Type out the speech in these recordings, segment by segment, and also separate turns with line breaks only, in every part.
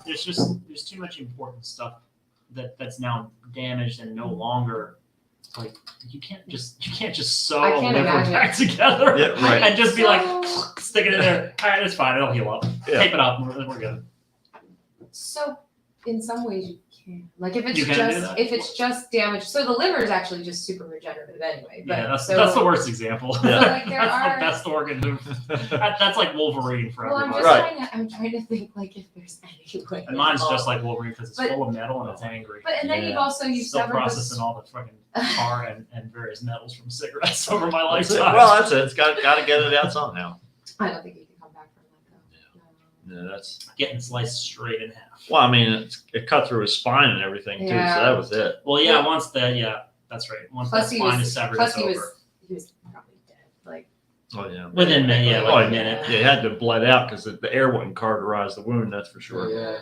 there's too much important stuff that's now damaged and no longer like you can't just sew
I
a
can't
liver
imagine.
back together
Yeah, right.
and just be like
So-
stick it in there. All right, it's fine. It'll heal up.
Yeah.
Tape it up. We're good.
So in some ways you can. Like if it's
You can do that?
just damaged. So the liver is actually just super regenerative anyway. But
Yeah, that's
so,
the worst example.
Yeah.
Like, there
that's
are-
the best organ. That's like Wolverine for
Well, I'm
everybody.
just
Right.
I'm trying to think like if there's any way.
And mine's just
involved.
like Wolverine because it's
But-
full of metal and it's angry.
But and then
Yeah.
you've also
Still
severed
processing all the fucking tar and various metals from cigarettes over my
That's it.
lifetime.
Well, that's it. It's got to get it out somehow.
I don't think you can come back from that though.
Yeah, that's.
Getting sliced straight in half.
Well, I mean, it cut through his spine and everything too,
Yeah.
so that was it.
Well, yeah, that's right. Once
Plus
that
he
spine
was
is severed,
plus
it's
he
over.
was probably dead. Like
Oh yeah.
Within
Oh,
like
yeah.
a minute.
Yeah, it had to bled out because the air wouldn't cauterize the wound. That's for sure.
Yeah.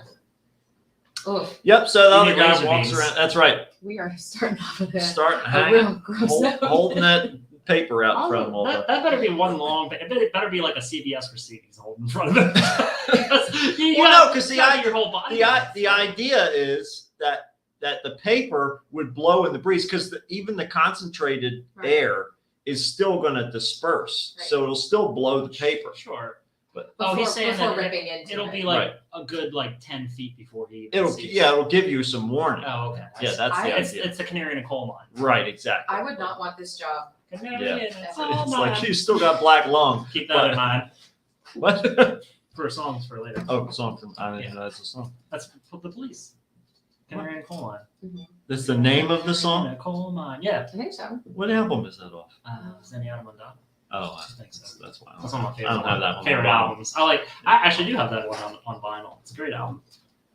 oh,
Yep. So the
You
other
need
guy
laser
walks
beams.
around. That's right.
we are starting off with
Starting
a
hanging,
real gross note.
holding that paper out in front of him all the
that,
time.
that better be one long. It better be like a CVS receipt he's holding in front of him. you
Well,
gotta-
no, because
you gotta get your whole body.
the idea is that the paper would blow in the breeze because even the concentrated
Right.
air is still going to disperse,
Right.
so it'll still blow the paper.
Sure.
But
Oh, he's saying
before
that
ripping into
it'll
it.
be like
Right.
a good 10 feet before he. Even
it'll
sees
it'll give you some warning.
Oh, okay.
Yeah, that's the
it's
idea.
it's the canary in a coal mine.
Right, exactly.
I would not want this job.
Canary
Yeah.
in a
It's
coal
It's like
mine.
you still got black lung.
Keep that in mind
What?
for songs for later.
Oh, a song from I didn't know that's a song.
That's the police. Canary in a coal mine.
That's the name of the
In
song.
a coal mine. Yeah.
I think so.
What album is that off?
Zenyatta Mondana.
Oh,
I think so.
that's why.
That's one of my favorite,
I don't have that one.
favorite albums. I actually do have that one on vinyl. It's a great album.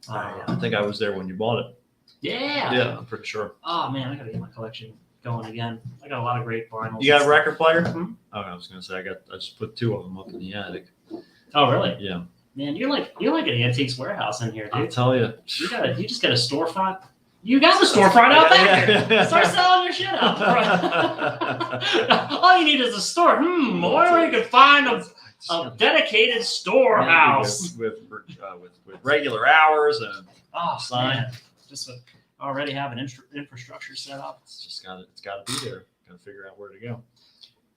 I think I was there when you bought it.
Yeah.
Yeah, I'm pretty sure.
Oh man, I gotta get my collection going again. I got a lot of great vinyls.
You got a
and
record player?
Mhm.
Oh, I was gonna say I just put 2 of them up in the attic.
stuff. Oh really?
Yeah,
Man, you're like an antiques warehouse in here,
I'll
dude.
tell you.
You just got a storefront. You got the storefront out back
Yeah,
there.
yeah.
Start selling your shit out front. All you need is a store. Where we can find a dedicated storehouse.
with regular hours and
Oh,
Sign.
man. Just already have an infrastructure set up.
it's got to be there. Got to figure out where to go.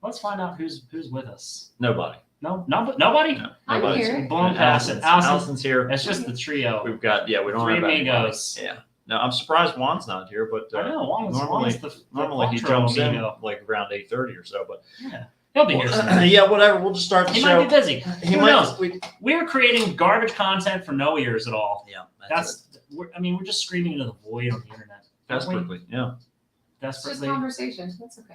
Let's find out who's with us.
Nobody.
Nobody.
No,
I'm
nobody's
here.
Blown past it.
Allison's here.
It's just the trio.
We've got we don't
Three
have anybody.
amigos.
Yeah. No, I'm surprised Juan's not here, but
I know.
normally he
Quattro
jumps in
amigo.
like around 8:30 or so. But
Yeah, he'll be here soon.
yeah, whatever. We'll just start the
He
show.
might be busy.
He
Who
might.
knows?
We,
We're creating garbage content for no ears at all.
yeah,
We're just screaming into the void on the internet. aren't we?
desperately. Yeah.
It's just
Desperately.
conversation. That's okay.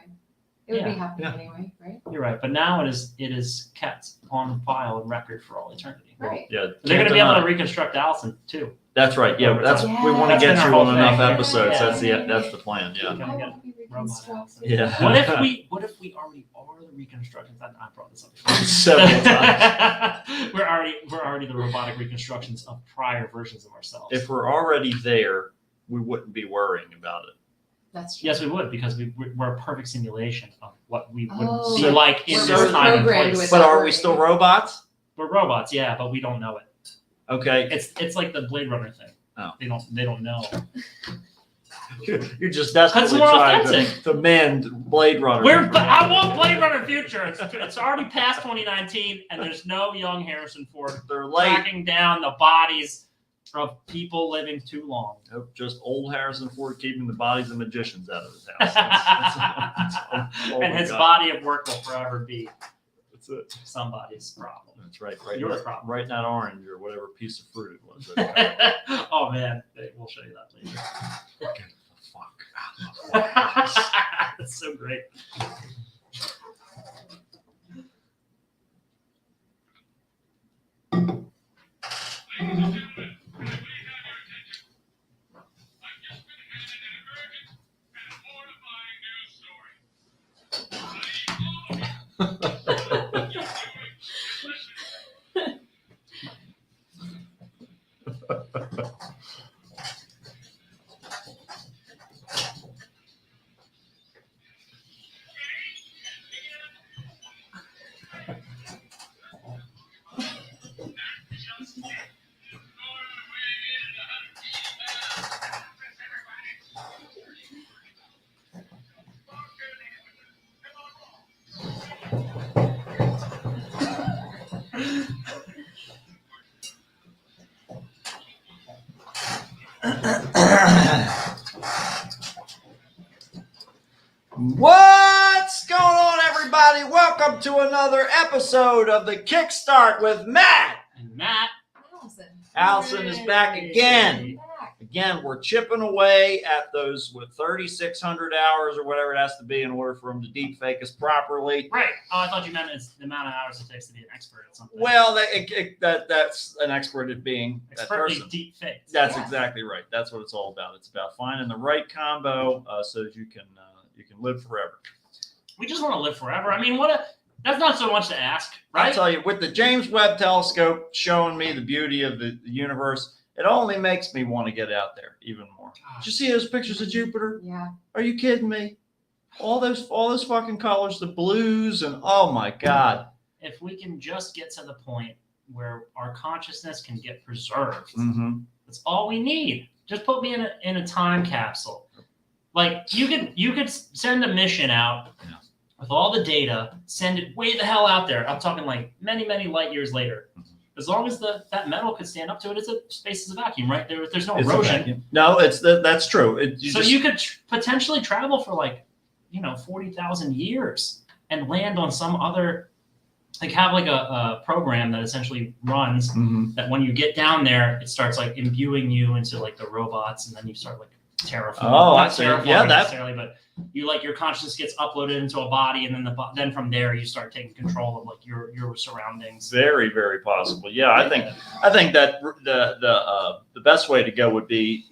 It would be
Yeah.
happening
Yeah.
anyway, right?
You're right, but now it is kept on file and record for all eternity.
Right.
Yeah.
They're going
can't
to be able
deny.
to reconstruct Allison too.
That's right. Yeah,
Over
that's
time.
we want to
Yeah.
get
That's been
you
our
on
whole
enough
thing.
episodes.
Yeah.
That's the plan. Yeah.
Gonna
I
get
want to be
robot
reconstructed.
Yeah.
What if we already are the reconstructions? I brought this up before.
Several times.
we're already the robotic reconstructions of prior versions of ourselves.
If we're already there, we wouldn't be worrying about it.
That's true.
Yes, we would, because we're a perfect simulation of what we would
Oh,
be
so-
like in
so
this time and
programmed
place.
with-
But are we still robots?
We're robots, yeah, but we don't know it.
Okay.
It's like the Blade Runner thing.
Oh.
They don't know.
You're just desperately
more
trying
authentic.
to mend Blade Runner.
I want Blade Runner future. It's already past 2019, and there's no young Harrison Ford
They're late.
tracking down the bodies of people living too long.
Nope, just old Harrison Ford keeping the bodies of magicians out of his house. That's all
And
we
his
got.
body of work will forever be
That's it.
somebody's problem.
That's right. Right.
Your
right,
problem.
right in that orange or whatever piece of fruit it was.
Oh man, we'll show you that later.
Get the fuck out of my
That's so great.
What's going on, everybody? Welcome to another episode of the Kickstart with Matt.
And Matt.
Allison is back again.
Back.
Again, we're chipping away at those with 3,600 hours or whatever it has to be in order for them to deep fake us properly.
Right. Oh, I thought you meant it's the amount of hours it takes to be an expert at something.
Well, that's an expert at being that
expertly
person.
deep faked.
That's
Yeah.
exactly right. That's what it's all about. It's about finding the right combo so that you can live forever.
We just want to live forever. I mean, that's not so much to ask,
I
right?
tell you, with the James Webb Telescope showing me the beauty of the universe, it only makes me want to get out there even more. Did you see those pictures of Jupiter?
Yeah.
Are you kidding me? All those fucking colors, the blues, and oh my God.
If we can just get to the point where our consciousness can get preserved,
Mm-hmm.
that's all we need. Just put me in a time capsule. Like you could send a mission out
Yeah.
with all the data, send it way the hell out there. I'm talking like many, many light years later.
Mm-hmm.
As long as that metal could stand up to it, space is a vacuum, right? There's no erosion.
No, that's true.
You could potentially travel for 40,000 years and land on some other, have a program that essentially runs
Mhm.
that when you get down there, it starts like imbuing you into like the robots, and then you start like terraforming.
Oh, I
Not
see.
terraforming
Yeah, that-
necessarily, but you your consciousness gets uploaded into a body, and then then from there you start taking control of like your surroundings.
Very, very possible. Yeah, I think that the best way to go would be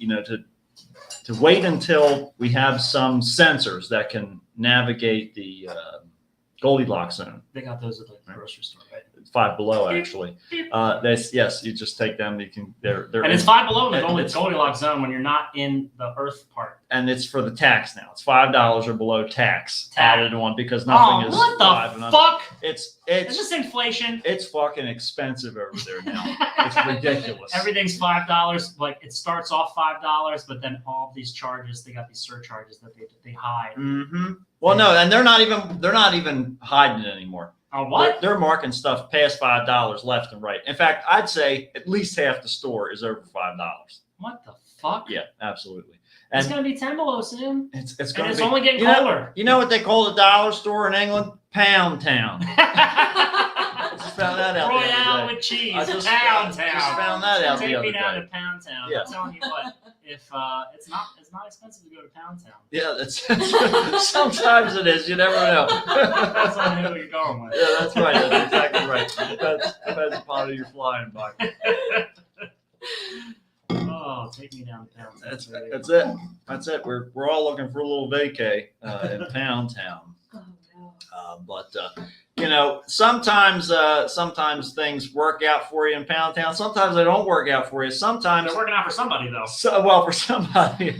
to wait until we have some sensors that can navigate the Goldilocks zone.
They got those at the grocery store, right?
Five Below, actually. Yes, you just take them. You can. They're
And it's Five Below in the
It's-
Goldilocks zone when you're not in the Earth part.
and it's for the tax now. It's $5 or below tax added on because nothing is
what
five
the
and under.
fuck?
It's
Is this inflation?
it's fucking expensive over there now. It's ridiculous.
Everything's $5. Like it starts off $5, but then all of these charges, they got these surcharges that they hide.
Mm-hmm. Well, no, and they're not even hiding it anymore.
Oh, what?
They're marking stuff past $5 left and right. In fact, I'd say at least half the store is over $5.
What the fuck?
Yeah, absolutely.
It's
And
gonna be 10 below soon.
it's
And
going to
it's
be.
only getting
you know-
colder.
You know what they call the dollar store in England? Pound Town. I just found that out. the other
Royale
day.
with cheese.
I just
Pound
just
Town.
found that out the
Take
other
me down
day.
to Pound Town.
Yeah.
I'm telling you what, if it's not expensive to go to Pound Town.
Yeah, that's sometimes it is. You never know.
Depends on who you're going with.
Yeah, that's right. That's exactly right. Depends upon who you're flying by.
Oh, take me down to Pound Town.
That's it. That's it. We're all looking for a little vacay in Pound Town.
Oh no.
But sometimes things work out for you in Pound Town. Sometimes they don't work out for you. Sometimes,
They're working out for somebody though.
for somebody.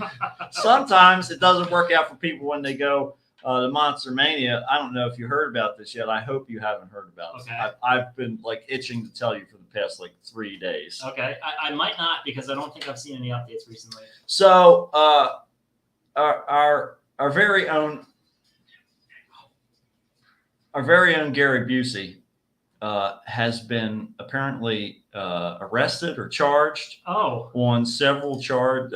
Sometimes it doesn't work out for people when they go to Monster Mania. I don't know if you heard about this yet. I hope you haven't heard about it.
Okay.
I've been like itching to tell you for the past 3 days.
Okay, I might not because I don't think I've seen any updates recently.
So our very own Gary Busey has been apparently arrested or charged
Oh,
on several charges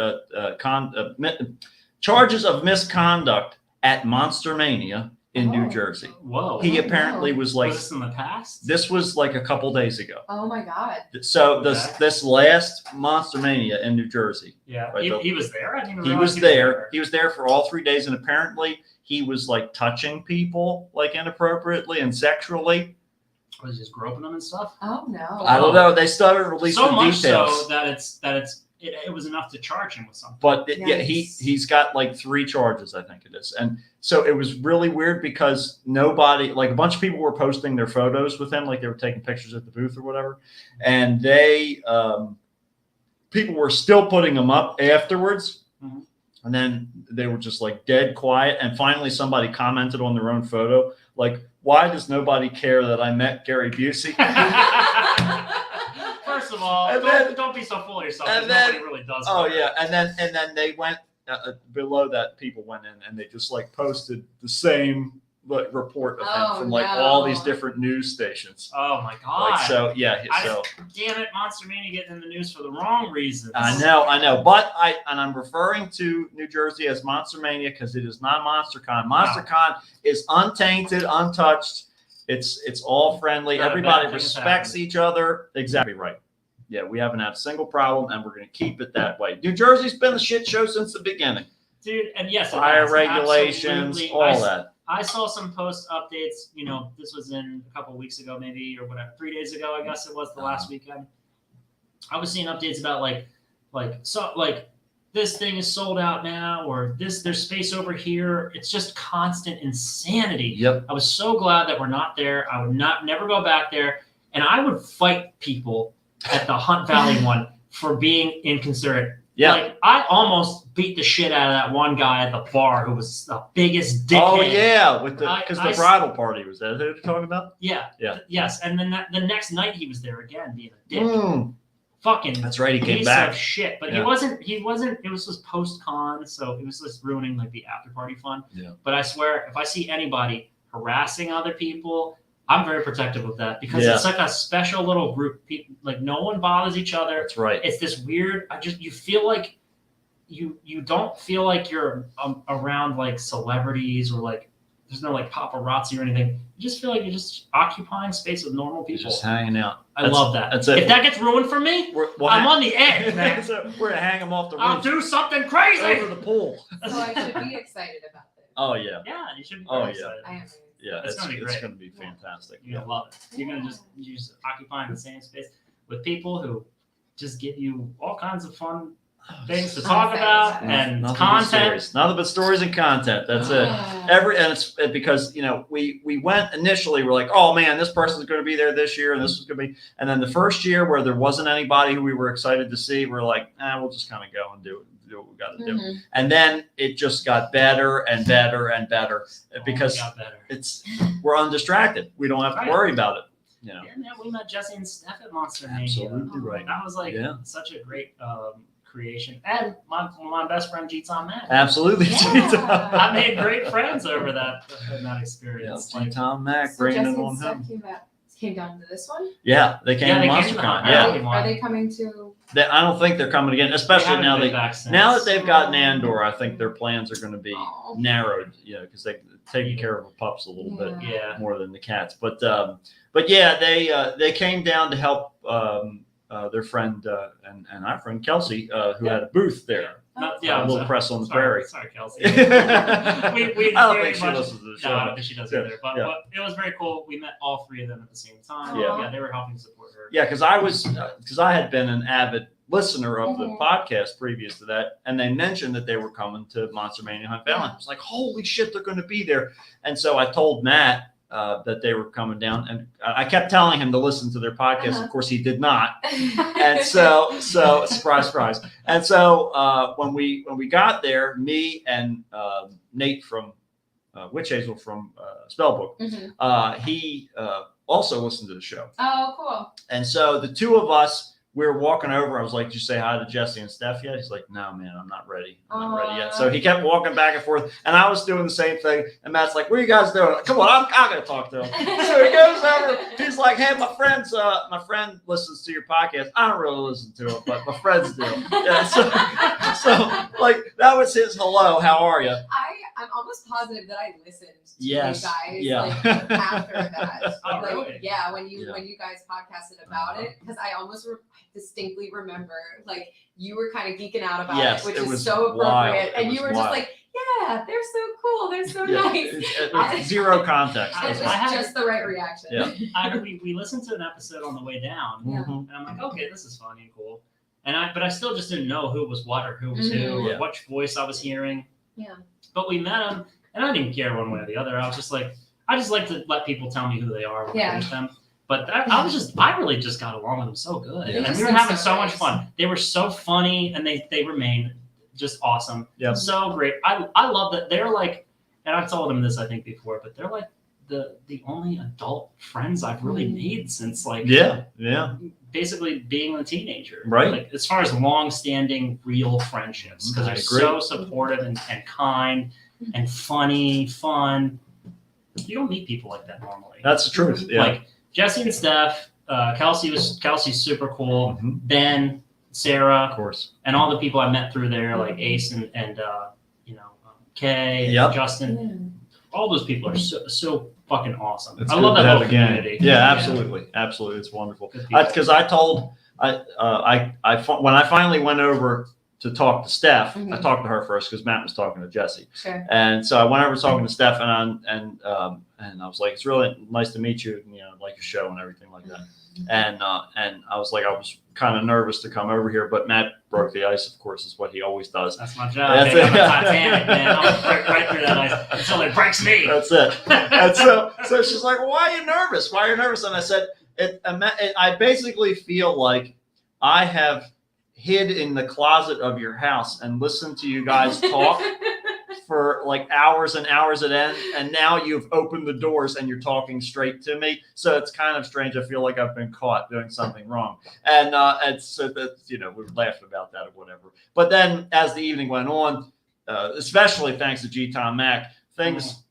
of misconduct at Monster Mania in New
Oh.
Jersey.
whoa.
He
Oh,
apparently
no.
was
Was
like,
this in the past?
this was like a couple days ago.
Oh my God.
So
Okay.
this last Monster Mania in New Jersey,
Yeah,
Right,
he was there. I didn't even
he
realize
was there. He was there for all 3 days, and apparently he was like touching people like inappropriately and sexually.
Was he just groping them and stuff?
Oh no.
I don't know. They started releasing
So much
details.
so that it was enough to charge him with something.
But yeah,
Nice.
he's got like 3 charges, I think it is. And so it was really weird because nobody, like a bunch of people were posting their photos with him, like they were taking pictures at the booth or whatever. And people were still putting them up afterwards.
Mhm.
And then they were just like dead quiet. And finally somebody commented on their own photo, like, why does nobody care that I met Gary Busey?
First of all,
And then-
don't be so full of yourself.
and
'Cause
then-
nobody really does.
Oh
care.
yeah, and then they went below that. People went in and they just like posted the same report of him
Oh,
from like all
no.
these different news stations.
Oh my god!
Like, so yeah, so
Damn it, Monster Mania getting in the news for the wrong reasons.
I know, but I'm referring to New Jersey as Monster Mania because it is not MonsterCon. MonsterCon is untainted, untouched. It's all friendly.
Not a
Everybody
bad thing has
respects
happened.
each other. Exactly right. Yeah, we haven't had a single problem, and we're going to keep it that way. New Jersey's been a shit show since the beginning.
Dude, and yes, it
Fire
has,
regulations,
absolutely.
all that.
I saw some post updates. You know, this was in a couple of weeks ago, maybe, or whatever, 3 days ago, I guess it was the last weekend. I was seeing updates about like this thing is sold out now, or there's space over here. It's just constant insanity.
Yep.
I was so glad that we're not there. I would never go back there, and I would fight people at the Hunt Valley one for being inconsiderate.
Yeah.
Like, I almost beat the shit out of that one guy at the bar who was the biggest dickhead.
Oh yeah, with the because
I-
the bridal party was that who you're talking about?
Yeah.
Yeah.
Yes, and then the next night he was there again being a dick. Fucking
That's right. He came
piece
back.
of shit. But
Yeah.
he wasn't. It was just post con, so it was just ruining like the after party fun.
Yeah.
But I swear, if I see anybody harassing other people, I'm very protective of that because
Yeah.
it's like a special little group. People, like no one bothers each other.
That's right.
It's this weird. You feel like you don't feel like you're around like celebrities or like there's no like paparazzi or anything. You just feel like you're just occupying space with normal
He's
people.
just hanging out.
I love that.
That's it.
If that gets ruined for me, I'm on the edge, man.
So we're gonna hang him off the
I'll
roof
do something crazy.
over the pool.
So I should be excited about this.
Oh yeah,
Yeah, you should be
Oh,
very
yeah.
excited.
I am.
yeah.
It's gonna be great.
gonna be fantastic.
You're gonna love it. You're gonna just occupying the same space with people who just give you all kinds of fun things to talk about and
Nothing but
content.
stories. Nothing but stories and content. That's it. And it's because we went initially. We're like, oh man, this person's going to be there this year, and this is going to be. And then the first year where there wasn't anybody who we were excited to see, we're like, we'll just kind of go and do what we got to do.
Mhm.
And then it just got better and better and better because
got better.
we're undistracted. We don't have to
Right.
worry about it.
Yeah, man, we met Jesse and Steph at Monster Mania.
Absolutely right.
That was like
Yeah.
such a great creation. And my best friend G-Tom Mack.
Absolutely.
Yeah.
I made great friends over that experience.
Yeah,
Like,
Tom Mack,
So
bringing
Jesse
it on
and Steph
him.
came down to this one.
Yeah, they came
Yeah,
to
they came to the
MonsterCon.
Hunt
Yeah,
Valley.
Are they coming to?
I don't think they're coming again, especially
haven't
now
been back since.
now that they've gotten Andor. I think their plans are going to be
Oh.
narrowed, because they're taking care of the pups a little bit
Yeah.
more than the cats. But yeah, they came down to help their friend and our friend Kelsey, who had a booth there.
Yeah,
a little press on the
sorry,
prairie.
Sorry, Kelsey.
I
we
don't
very
think she
much-
listens to the
No, I don't
show.
think she does
Yeah,
either. But,
yeah.
but it was very cool. We met all three of them at the same time.
Yeah.
Yeah, they were helping support her.
Yeah, because I had been an avid listener of the
Mhm.
podcast previous to that, and they mentioned that they were coming to Monster Mania Hunt Valley. I was like, holy shit, they're going to be there. And so I told Matt that they were coming down, and I kept telling him to listen to their podcast.
Uh-huh.
Of course, he did not. And so surprise, surprise. And so when we got there, me and Nate from Witch Hazel from Spellbook,
Mhm.
he also listened to the show.
Oh, cool.
And so the two of us, we were walking over. I was like, "Did you say hi to Jesse and Steph yet?" He's like, "No, man, I'm not ready. I'm not ready yet." So he kept walking back and forth, and I was doing the same thing. And Matt's like, "What are you guys doing?" Come on, I'm gonna talk to him. So he goes over. He's like, "Hey, my friend listens to your podcast. I don't really listen to it, but my friends do." Yeah, so like that was his hello. How are you?
I'm almost positive that I listened to
Yes.
you guys
Yeah.
like after that.
Oh,
Like,
really?
yeah, when you
Yeah.
guys podcasted about it, because I almost distinctly remember like you were kind of geeking out about
Yes,
it, which
it
is
was
so appropriate,
wild. It
and you
was
were just
wild.
like, yeah, they're so cool, they're so
Yeah,
nice.
it's zero context.
I
It was
I had-
just the right reaction.
Yeah.
we listened to an episode on the way down,
Yeah.
Mhm.
and I'm like, okay, this is funny and cool. But I still just didn't know who was what or who was
Mhm.
who or
Yeah.
which voice I was hearing.
Yeah.
But we met him, and I didn't care one way or the other. I was just like, I just like to let people tell me who they are when
Yeah.
I meet them. But I really just got along with them so good,
Yeah.
and
They
we were
seem
having
so
so much
nice.
fun. They were so funny, and they remain just awesome.
Yep.
So great. I love that they're like, and I've told them this I think before, but they're like the only adult friends I've really made since like
Yeah.
basically being a teenager.
Right.
Like as far as long-standing real friendships, because
I
they're
agree.
so supportive and kind and funny, fun. You don't meet people like that normally.
That's the truth. Yeah.
Like Jesse and Steph, Kelsey's super cool.
Mhm.
Ben, Sarah,
Of course.
and all the people I met through there, like Ace and Kay,
Yep.
Justin. All those people are so fucking awesome.
It's
I
good
love
to
that
have
whole
a gang.
community.
Yeah, absolutely. Absolutely. It's wonderful.
Good people.
Because I told, when I finally went over to talk to Steph, I
Mhm.
talked to her first because Matt was talking to Jesse.
Sure.
And so I went over talking to Steph and I was like, it's really nice to meet you, like your show and everything like that. And I was like, I was kind of nervous to come over here, but Matt broke the ice, of course, is what he always does.
That's my job.
That's
Baby. I'm
it.
a Titanic, man. I'll break right through that ice until it breaks me.
That's it. And so she's like, well, why are you nervous? Why are you nervous? And I said, I basically feel like I have hid in the closet of your house and listened to you guys talk for like hours and hours at end, and now you've opened the doors and you're talking straight to me. So it's kind of strange. I feel like I've been caught doing something wrong, and so that we were laughing about that or whatever. But then as the evening went on, especially thanks to G. Tom Mac, things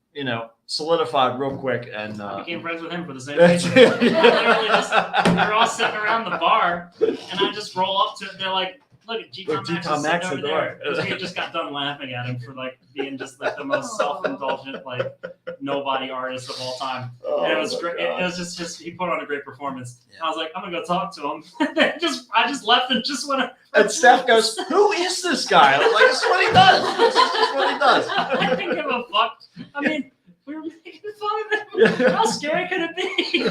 solidified real quick, and
I became friends with him for the same
that's
reason.
it.
Literally we're all sitting around the bar, and I just roll up to it. They're like, "Look at G. Tom
Look, G.
Max
Tom
is
Max
sitting
at
over
the
there."
bar.
Because we had just got done laughing at him for like being just like the most self-indulgent, like nobody artist of all time. And it was
Oh, my
great. It
God.
was just he put on a great performance.
Yeah.
I was like, I'm gonna go talk to him. And then I just left and just went.
And Steph goes, "Who is this guy?" I was like, "This is what he does. This is just what he does."
I didn't give a fuck. I mean, we were making fun of him. How scary could it be?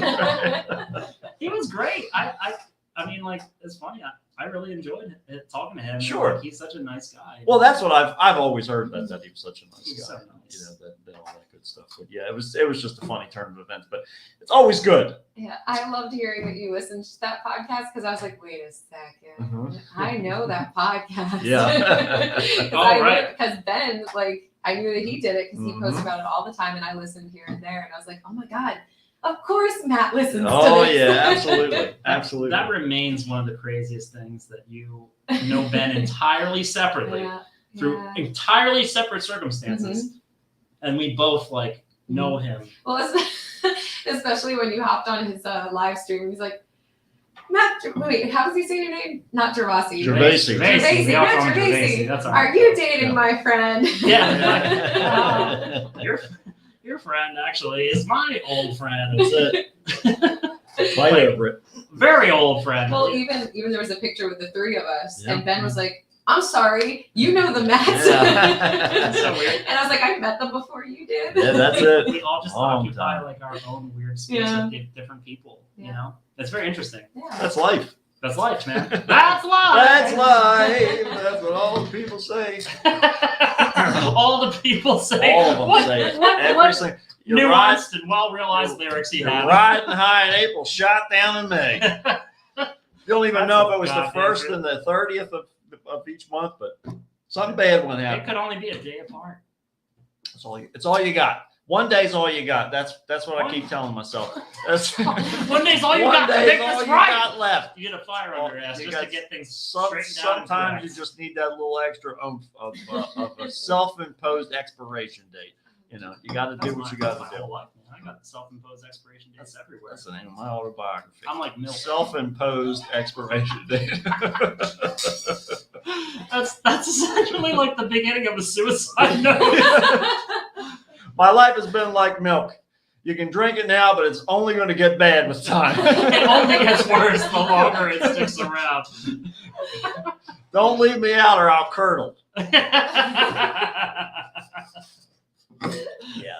He was great. I mean, like, it's funny. I really enjoyed talking to him.
Sure.
Like, he's such a nice guy.
Well, that's what I've always heard that he was such a nice
He's
guy.
so nice.
That all that good stuff. But yeah, it was just a funny turn of events. But it's always good.
Yeah, I loved hearing that you listened to that podcast because I was like, wait a second.
Mhm.
I know that podcast.
Yeah.
Oh, right.
Because Ben, like, I knew that he did it because he posts
Mhm.
about it all the time, and I listened here and there, and I was like, oh my God, of course Matt listens
Oh
to this.
yeah, absolutely, absolutely.
That remains one of the craziest things that you know Ben entirely separately
Yeah,
through
yeah.
entirely separate circumstances,
Mm-hmm.
and we both like know him.
Well, especially when you hopped on his live stream, he's like, Matt, wait, how does he say your name? Not Gervasi.
Gervasi.
Gervasi,
We all call
Matt
him
Gervasi.
That's all
Are
right.
you dating
Yeah.
my friend?
Yeah. Your friend actually is my old friend.
That's it. Fight over it.
Very old friend.
Well, even there was a picture with the three of us,
Yeah.
and Ben was like, "I'm sorry, you know the Matts."
Yeah.
That's so weird.
And I was like, "I met them before you did."
Yeah, that's it.
We all just
Long
occupy
time.
like our own weird space
Yeah.
with different people. You
Yeah.
know, it's very interesting.
Yeah.
That's life.
That's life, man. That's life.
That's life. That's what all the people say.
All the people say.
All of them
what,
say it.
What,
Every
what
single. You're riding,
nuanced and well-realized lyrics he
you're
had.
riding high in April, shot down in May. You don't even
That's
know
a
if it was the
goddamn
first
truth.
and the 30th of each month, but something bad went
It
happen.
could only be a day apart.
It's all you got. One day's all you got. That's what I keep telling myself. That's
One day's all you
one
got. I
day's
think
all
that's
you
right.
got left.
You get a fire under your ass
You
just to
got
get things straightened out. and
Sometimes you
correct.
just need that little extra of a self-imposed expiration date. You know, you got to do
That's
what you
my
got to
whole
do.
life, man. I got self-imposed expiration dates everywhere.
That's the name of my autobiography.
I'm like milk.
Self-imposed expiration date.
That's essentially like the beginning of a suicide note.
My life has been like milk. You can drink it now, but it's only going to get bad with time.
It only gets worse the longer it sticks around.
Don't leave me out or I'll curdle. Yeah,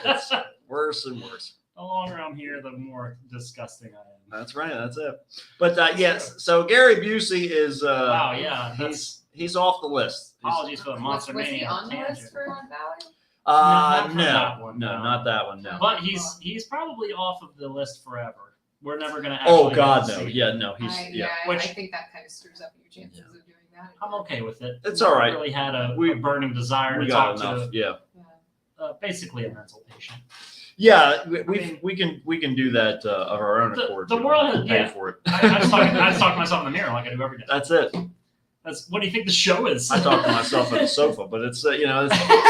it's worse and worse.
The longer I'm here, the more disgusting I am.
That's right. That's it. But yes, so Gary Busey is.
Wow, yeah, that's
He's off the list.
apologies for the Monster
was he
Mania
on the
tangent.
list for Hunt Valley?
not for
No,
that one,
no,
no.
not that one. No.
But he's probably off of the list forever. We're never gonna.
Oh
actually
God,
get to
no.
see
Yeah,
him.
no. He's
Yeah,
Which-
I think that kind of screws up your chances of doing that.
I'm okay with it.
It's all right.
I really had a
We-
burning desire
We
to
got
talk
enough.
to
Yeah.
basically a mental patient.
Yeah,
mean-
we can do that of our own
The-
accord.
the
We
world
don't have to
has-
pay
yeah.
for it.
I just talk to myself in the mirror like I do every day.
That's it.
That's what do you think the show is?
I talk to myself at the sofa, but it's it's,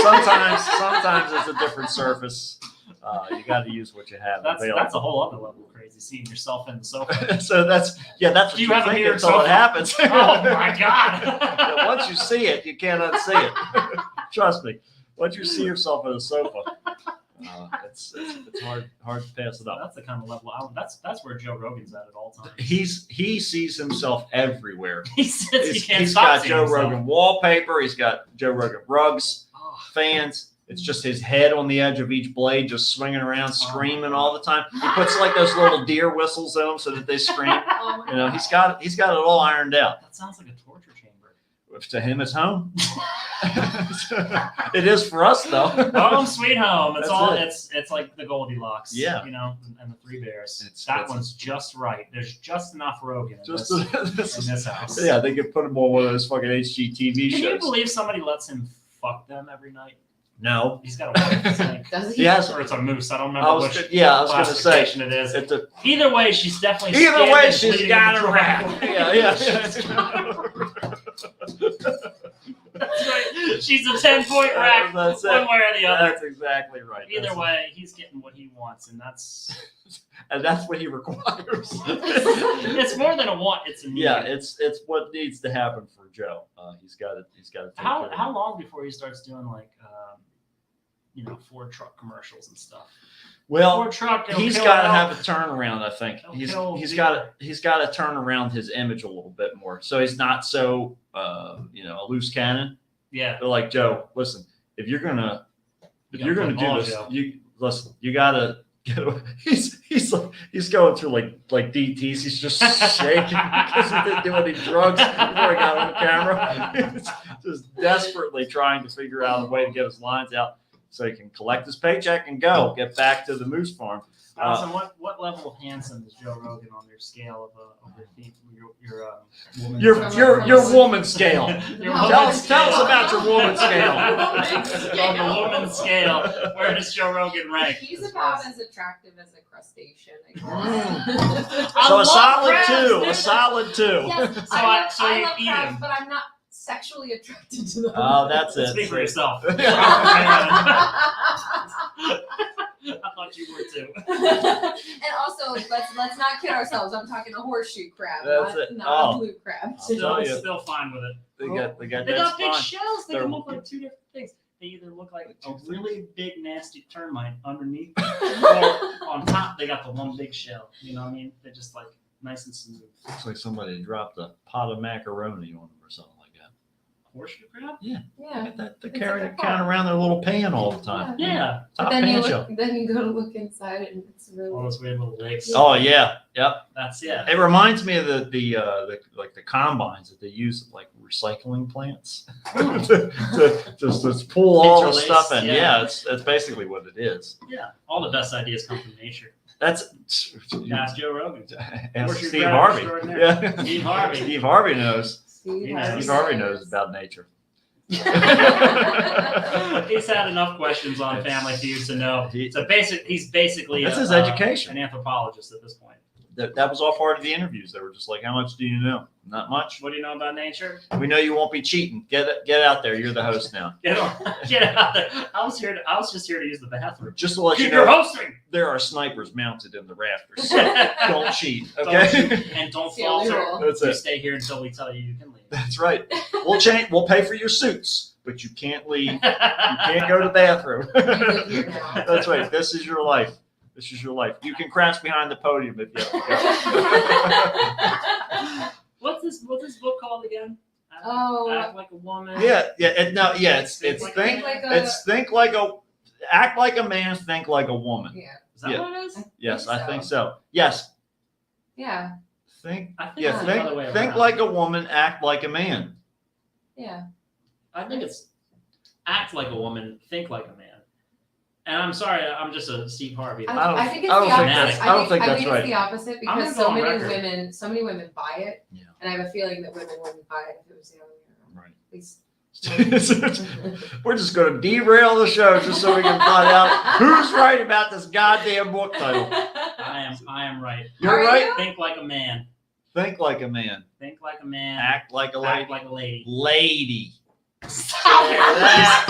sometimes it's a different surface. You got to use what you have
That's
available.
a whole other level of crazy. Seeing yourself in the sofa.
So that's what
Do you
you
have a
think
mirrored
until it
sofa?
happens.
Oh my God.
Yeah, once you see it, you can't unsee it. Trust me. Once you see yourself in a sofa, it's hard to pass it up.
That's the kind of level. That's where Joe Rogan's at all times.
He sees himself everywhere.
He says he can't
He's
stop
got
seeing
Joe
himself.
Rogan wallpaper. He's got Joe Rogan rugs,
Oh,
fans. It's just his head on the edge of each blade, just swinging around, screaming all the time. He puts like those little deer whistles in them so that they scream.
Oh my
You know,
God.
he's got it all ironed out.
that sounds like a torture chamber.
To him, it's home. It is for us, though.
Home sweet home. It's
That's
all.
it.
It's like the Goldilocks.
Yeah.
You know, and the Three Bears.
It's-
One's just right. There's just enough Rogan in,
Just
this, in this house.
yeah, they could put him on one of those fucking HGTV
Can you
shows.
believe somebody lets him fuck them every night?
No.
He's got a wife, I think.
Does he?
Yes.
Or it's a moose. I don't remember
I was
which
going to say.
classification it is.
It's a,
Either way, she's definitely.
either
skinned
way,
and
she's
bleeding
got
and
a rat.
dry.
Yeah.
That's right. She's a 10-point rack, one
That's it.
way or the other.
That's exactly right.
Either
That's-
way, he's getting what he wants, and that's
and that's what he requires.
it's more than a want; it's a need.
Yeah, it's what needs to happen for Joe. He's got to take care
How
of it.
long before he starts doing like Ford truck commercials and stuff?
Well,
Ford truck. it'll
he's
kill
got to
out.
have a turnaround. I think
It'll
he's
kill
he's
people.
got to turn around his image a little bit more, so he's not so a loose cannon.
Yeah.
They're like, Joe, listen, if you're gonna
You
do
gotta play ball,
this,
Joe.
you gotta get away. He's going through like DTs. He's just shaking because he didn't do any drugs before he got on the camera. He's just desperately trying to figure out a way to get his lines out so he can collect his paycheck and get back to the moose farm.
Allison, what level of handsome is Joe Rogan on your scale of woman?
Your woman scale.
Your
Tell
woman
us
scale.
about your woman scale.
On the woman scale, where does Joe Rogan rank?
He's about as attractive as a crustacean, I guess.
I
So a
love
solid
crabs,
two.
dude.
A solid two.
Yes,
So
I
you
love
eat
crabs,
him.
but I'm not sexually attracted to them.
Oh, that's it.
Speak for yourself. I thought you were too.
And also, let's not kid ourselves. I'm talking a horseshoe crab,
That's
not,
it.
not
Oh.
a blue crab.
I'll tell you.
Still fine with it.
They got
They
that
got big
spine.
shells. They
They're-
can look like two different things. They either look like a really big, nasty termite underneath, or on top they got the one big shell. You know what I mean? They're just like nice and smooth.
Looks like somebody dropped a pot of macaroni on them or something like that.
Horseshoe crab?
Yeah.
They
It's
carry
like a
it kind of around their little pan all the time.
Yeah.
Top
But then
pan
you
show.
then you go to look inside and it's
All
really
those weird little legs.
Oh yeah, yep.
That's yeah.
It reminds me of the combines that they use at like recycling plants to just pull all the
Interlace,
stuff in.
yeah.
Yeah, it's basically what it is.
Yeah. All the best ideas come from nature.
That's
That's Joe Rogan.
ask
Horseshoe
Steve
crab
Harvey.
extraordinaire.
Yeah.
Steve Harvey.
Steve Harvey knows.
Steve
You know,
Harvey
Steve Harvey
knows.
knows about nature.
He's had enough questions on Family Feud to know. He's basically
That's his education.
an anthropologist at this point.
That was all part of the interviews. They were just like, how much do you know? Not much.
What do you know about nature?
We know you won't be cheating. Get out there. You're the host now.
Get out there. I was just here to use the bathroom.
Just to let you
Keep your
know,
hosting.
there are snipers mounted in the rafters. So don't cheat,
Don't
okay?
shoot and don't
It's the only
falter.
rule.
That's
You
it.
stay here until we tell you you can leave.
That's right. We'll pay for your suits, but you can't leave. You can't go to the bathroom.
live here now.
That's right. This is your life. This is your life. You can crouch behind the podium if you have to
What's this book called again?
Oh.
Act Like a Woman.
go. It's
Think
think like a act like a man, think like a woman.
Yeah.
Is that
Yeah.
what it is?
Yes,
think
I think
so.
so. Yes.
Yeah.
Think
I think it's the other way
think
around.
like a woman, act like a man.
Yeah.
I think it's act like a woman, think like a man. And I'm sorry, I'm just a Steve Harvey.
I think it's
I don't
the
think
opposite.
that's- I don't think that's
it's
right.
the opposite
I'm
because
gonna go
so
on
many
record.
women buy it,
Yeah.
and I have a feeling that women wouldn't buy it if it was the other way around.
Right.
At least.
We're just going to derail the show just so we can find out who's right about this goddamn book title.
I am right.
You're
Are
right.
you?
Think like a man.
Think like a man.
Think like a man.
Act like a lady.
Act like a lady.
Lady.
Stop it.
That's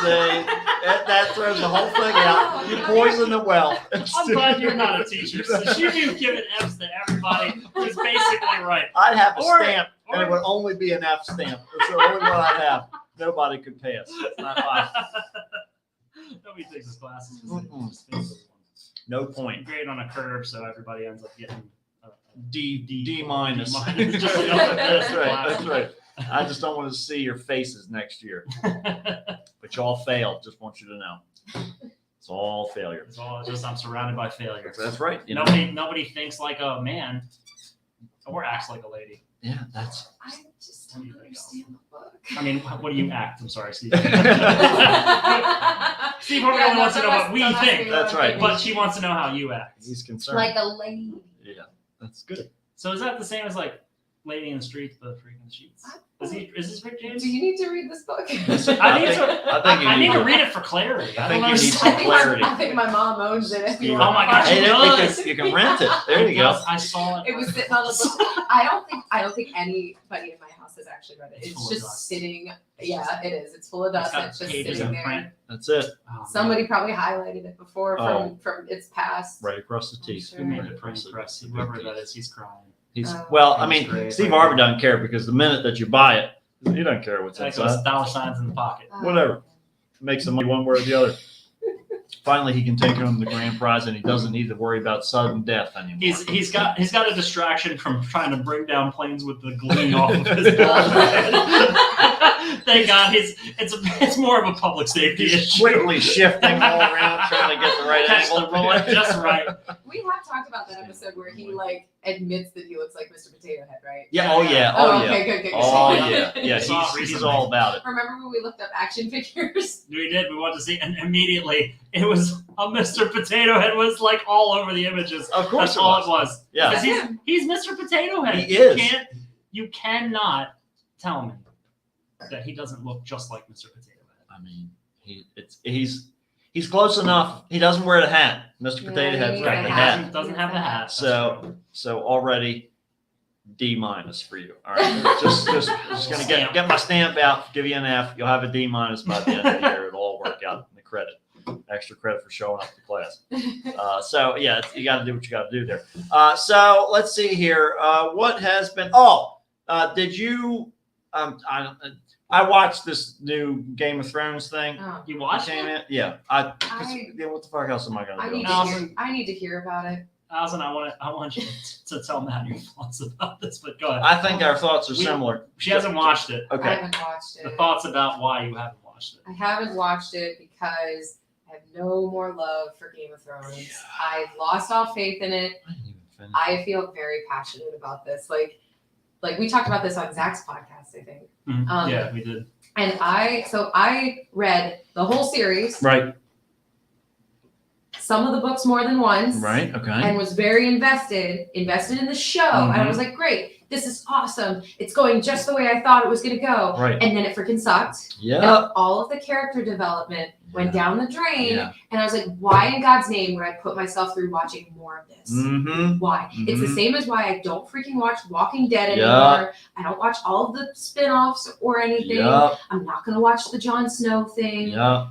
That throws the whole thing out. You poison the well.
I'm glad you're not a teacher. So you giving F's to everybody is basically right.
I'd have a
Or-
stamp, and it would only be an F stamp. It's the only one I'd have. Nobody could pass. It's not fine.
Nobody takes his classes.
Mm-mm.
Just fails everyone.
No point.
Grade on a curve, so everybody ends up getting a
D minus.
Just like up at this
That's right.
class.
That's right. I just don't want to see your faces next year. But you all failed. Just want you to know. It's all failure.
It's all just I'm surrounded by failures.
That's right. You know?
Nobody thinks like a man or acts like a lady.
Yeah, that's.
I just don't understand the book.
I mean, what do you act? I'm sorry, Steve.
Steve
Steve Harvey only wants to know what we think.
That's right.
But she wants to know how you act.
He's concerned.
Like a lady.
Yeah, that's good.
So is that the same as like Lady in the Streets, but freaking sheets? Is this Rick James?
Do you need to read this book?
I need to
you need to
read it for clarity.
I
I
think
don't
you need
understand.
some
I think,
clarity.
I think my mom owns it. If you
Oh
want.
my gosh,
Hey,
she
look,
does.
you can rent it. There you go.
Yes, I saw it.
It was sitting on the book. I don't think anybody in my house has actually read it.
It's
It's
full of
just
dust.
sitting. Yeah, it is. It's full of dust.
It's got
And it's just
pages
sitting
in
there.
print.
That's it.
Oh, man.
Somebody probably highlighted it before
Oh.
from its past.
Right across the teeth.
Sure.
Who made
Right
the print
across
press?
the
Whoever
teeth.
that is, he's crying.
He's
Oh.
well. I
He's
mean,
great.
Steve Harvey doesn't care because the minute that you buy it, he doesn't care what's
That
inside.
goes dollar signs in the pocket.
Whatever. Makes the money one way or the other. Finally, he can take home the grand prize, and he doesn't need to worry about sudden death anymore.
He's got a distraction from trying to bring down planes with the glee off of his bald head. Thank God, it's more of a public safety
He's
issue.
quickly shifting all around, trying to get the right
Catch the
angle.
bullet just right.
We have talked about that episode where he like admits that he looks like Mr. Potato Head, right?
Yeah. Oh yeah. Oh yeah.
okay, good.
Oh yeah. Yeah.
Saw it
He's
recently.
all about it.
Remember when we looked up action figures?
We did. We wanted to see, and immediately it was a Mr. Potato Head was like all over the images.
Of course
That's
it
all
was.
it was.
Yeah.
Because he's Mr. Potato Head.
He is.
You cannot tell me that he doesn't look just like Mr. Potato Head.
I mean, he's close enough. He doesn't wear the hat. Mr.
Yeah,
Potato Head's
he
got
needs
the
a
hat.
hat.
Doesn't have the hat. That's true.
So already D minus for you. All right, just gonna get my stamp out, give you an F. You'll have a D minus by the end of the year. It'll all work out in the credit, extra credit for showing up to class. So yeah, you got to do what you got to do there. So let's see here. What has been? Did you? I watched this new Game of Thrones thing.
Oh.
You watched
Okay.
it?
Yeah, yeah. What the fuck else am I gonna
I
do?
need to hear about it.
Allison, I want you to tell Matt your thoughts about this, but go ahead.
I think our thoughts are similar.
She hasn't watched it.
I
Okay.
haven't watched
The
it.
thoughts about why you haven't watched it.
I haven't watched it because I have no more love for Game of Thrones.
Yeah.
I've lost all faith in it.
I didn't even finish.
I feel very passionate about this. Like we talked about this on Zach's podcast, I think.
Yeah, we did.
And I read the whole series,
Right.
some of the books more than once.
Right. Okay.
And was very invested in the show. And I was like, great, this is awesome. It's going just the way I thought it was gonna go.
Right.
And then it freaking sucked.
Yeah.
And all of the character development went down the drain.
Yeah.
And I was like, why in God's name would I put myself through watching more of this?
Mm-hmm.
Why? It's the
Mhm.
same as why I don't freaking watch Walking Dead anymore.
Yeah.
I don't watch all of the spin-offs or anything.
Yep.
I'm not gonna watch the Jon Snow thing.
Yep.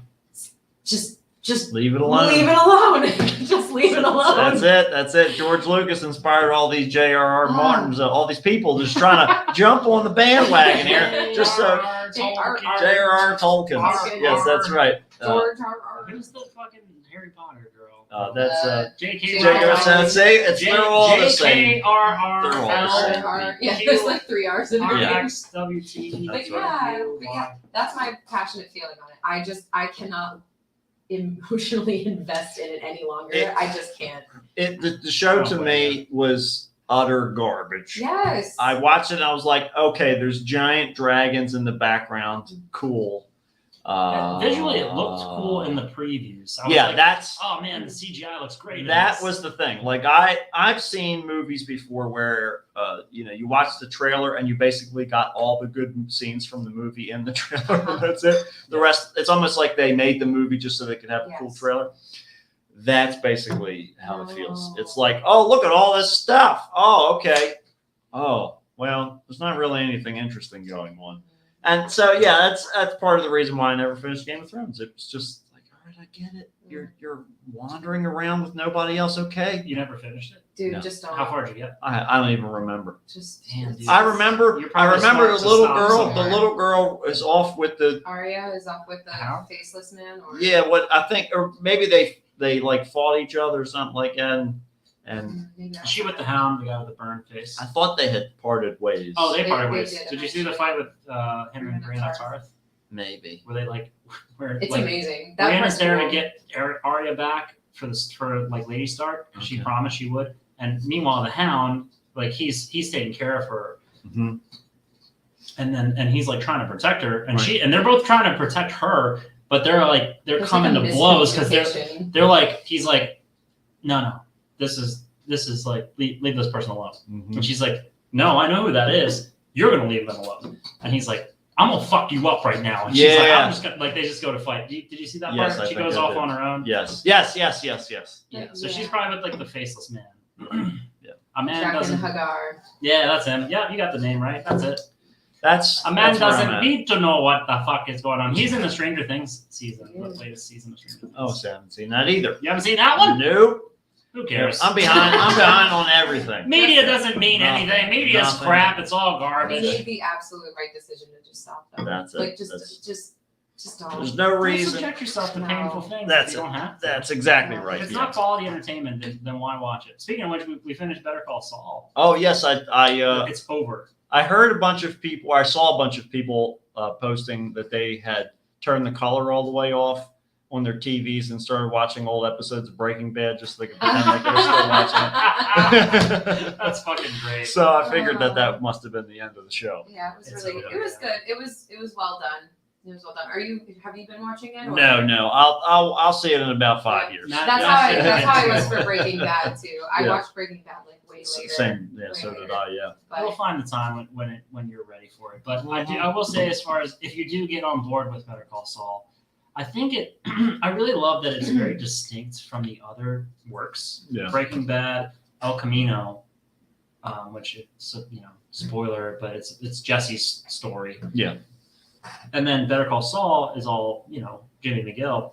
Just
Leave it alone.
leave it alone. Just leave it alone.
That's it. That's it. George Lucas inspired all these J.R.R.
Oh.
Martins, all these people just trying to jump on the bandwagon here. Just so J.R.R. Tolkien.
Tolkien.
Yes, that's right.
George R.R.
Who's the fucking Harry Potter girl?
That's
J.K.
J.K.
Sensei. They're all the same.
J.K.R.R.
They're all the same.
R.R. Yeah, there's like 3 R's in it.
Yeah.
R.X.W.T.
That's
But that's my passionate feeling on it. I cannot emotionally invest in it any longer. I just can't.
The show to me was utter garbage.
Yes.
I watched it and I was like, okay, there's giant dragons in the background. Cool.
Visually, it looked cool in the previews. I was
Yeah,
like,
that's
oh man, the CGI looks great. in
that
this.
was the thing. Like I've seen movies before where you watch the trailer and you basically got all the good scenes from the movie in the trailer.
Uh-huh.
That's it. The rest, it's almost like they made the movie just so they could have a cool
Yes.
trailer. That's basically how it feels.
Oh.
It's like, oh, look at all this stuff. Oh, okay. Oh, well, there's not really anything interesting going on. And so, yeah, that's part of the reason why I never finished Game of Thrones. It was just like, all right, I get it. You're wandering around with nobody else. Okay.
You never finished it?
Dude,
No.
just don't.
How far did you get?
I don't even remember.
Just
Damn, dude.
I remember
You're probably
the
smart to
little
stop
girl. The
somewhere.
little girl is off with the
Arya is off with the
How?
faceless man, or
yeah. What I think, or maybe they like fought each other or something like that. And
maybe
Is she with the Hound, the guy with the burned face?
I thought they had parted ways.
Oh, they parted
they
ways.
did
Did you see the fight with him and
Brienne
Brienne
of
of Tarth?
Maybe.
Where they where
It's
like
amazing. That
Brienne
part's
is there
cool.
to get Arya back for like Lady Stark. She
Okay.
promised she would. And meanwhile, the Hound, like he's taking care of her,
Mhm.
and he's like trying to protect her, and
Right.
and they're both trying to protect her, but they're
There's
coming
like a
to blows because
miscommunication.
they're like he's like, no, this is like leave this person alone.
Mhm.
And she's like, no, I know who that is. You're gonna leave them alone. And he's like, I'm gonna fuck you up right now. And she's like,
Yeah.
I'm just gonna they just go to fight. Did you see that
Yes,
part?
I
She
think
goes
I
off
did.
on her own.
Yes.
Yeah. So she's
Yeah.
probably with like the faceless man.
Yeah.
A man
Jaqen
doesn't.
Hagar.
Yeah, that's him. Yeah, you got the name right. That's it.
That's
A man
that's where I'm
doesn't
at.
need to know what the fuck is going on. He's in the Stranger Things season, the
Yeah.
latest season of Stranger Things.
Oh, so I haven't seen that either.
You haven't seen that one?
Nope.
Who cares?
I'm behind. I'm behind on everything.
Media doesn't mean
Nothing.
anything. Media's
Nothing.
crap. It's all
They
garbage.
made the absolute right decision to just stop them.
That's it.
Like
That's-
just don't.
There's no
Don't
reason.
subject yourself to
No.
painful things.
That's
if you don't have to.
That's exactly right.
If it's
yes.
not quality entertainment, then why watch it? Speaking of which, we finished Better Call Saul.
Oh yes, I
It's over.
heard a bunch of people. I saw a bunch of people posting that they had turned the color all the way off on their TVs and started watching old episodes of Breaking Bad just so they could pretend like they were still watching it.
That's fucking great.
So I figured that must have been the end of the show.
Yeah, it was
It's
really.
okay.
It was good. It was well done. It was well done. Have you been watching it? Or?
No, I'll see it in about 5 years.
Not-
That's how I was for Breaking Bad too. I
Yeah.
watched Breaking Bad like way later.
Same, yeah. So did I. Yeah.
You'll
But
find the time when you're ready for it. But I will say, as far as if you do get on board with Better Call Saul, I think I really love that it's very distinct from the other works.
Yeah.
Breaking Bad, El Camino, which it's spoiler, but it's Jesse's story.
Yeah.
And then Better Call Saul is all Jimmy McGill.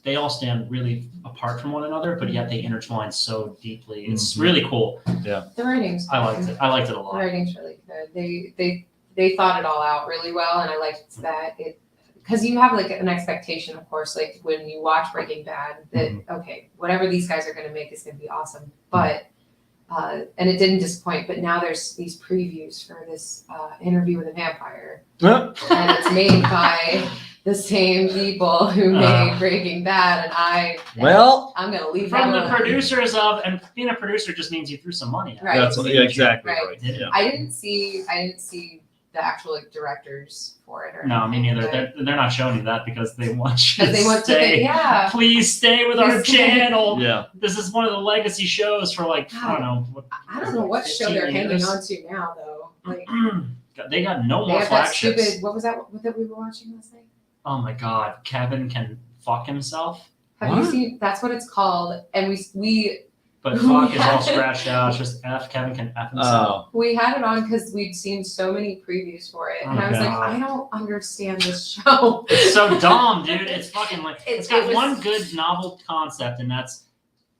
They all stand really apart from one another, but yet they intertwine so deeply. It's
Mhm.
really cool.
the writing's.
I liked it. I liked it a
The
lot.
writing's really good. They thought it all out really well, and I liked that it because you have like an expectation, of course, like when you watch Breaking Bad, that okay, whatever these guys are going to make is going to be awesome. But and it didn't disappoint. But now there's these previews for this Interview with a Vampire, and it's made by the same people who made Breaking Bad, and
Well,
I'm going to leave
From
that
the
alone.
producers of, and being a producer just means you threw some money at it.
Right.
that's exactly
Right.
right.
Did it.
Yeah.
I didn't see the actual like directors for it or
No, me
anything,
neither.
but-
They're not showing you that because they want you to
Because they want to,
stay.
yeah.
Please stay with our
Please stay.
channel.
Yeah.
This is one of the legacy shows for like, I don't know.
I don't know what show
15
they're hanging
years.
on to now, though. Like
They got no
they
more
have that
flagships.
stupid. What was that we were watching last night?
Oh my God, Kevin can fuck himself,
Have you
What?
seen? That's what it's called. And we
but fuck is all scratched out. It's just F. Kevin can F himself.
Oh.
had it on because we'd seen so many previews for it, and
Oh,
I was like,
God.
I don't understand this show.
It's so dumb, dude. It's fucking like it's got
it was-
one good novel concept, and that's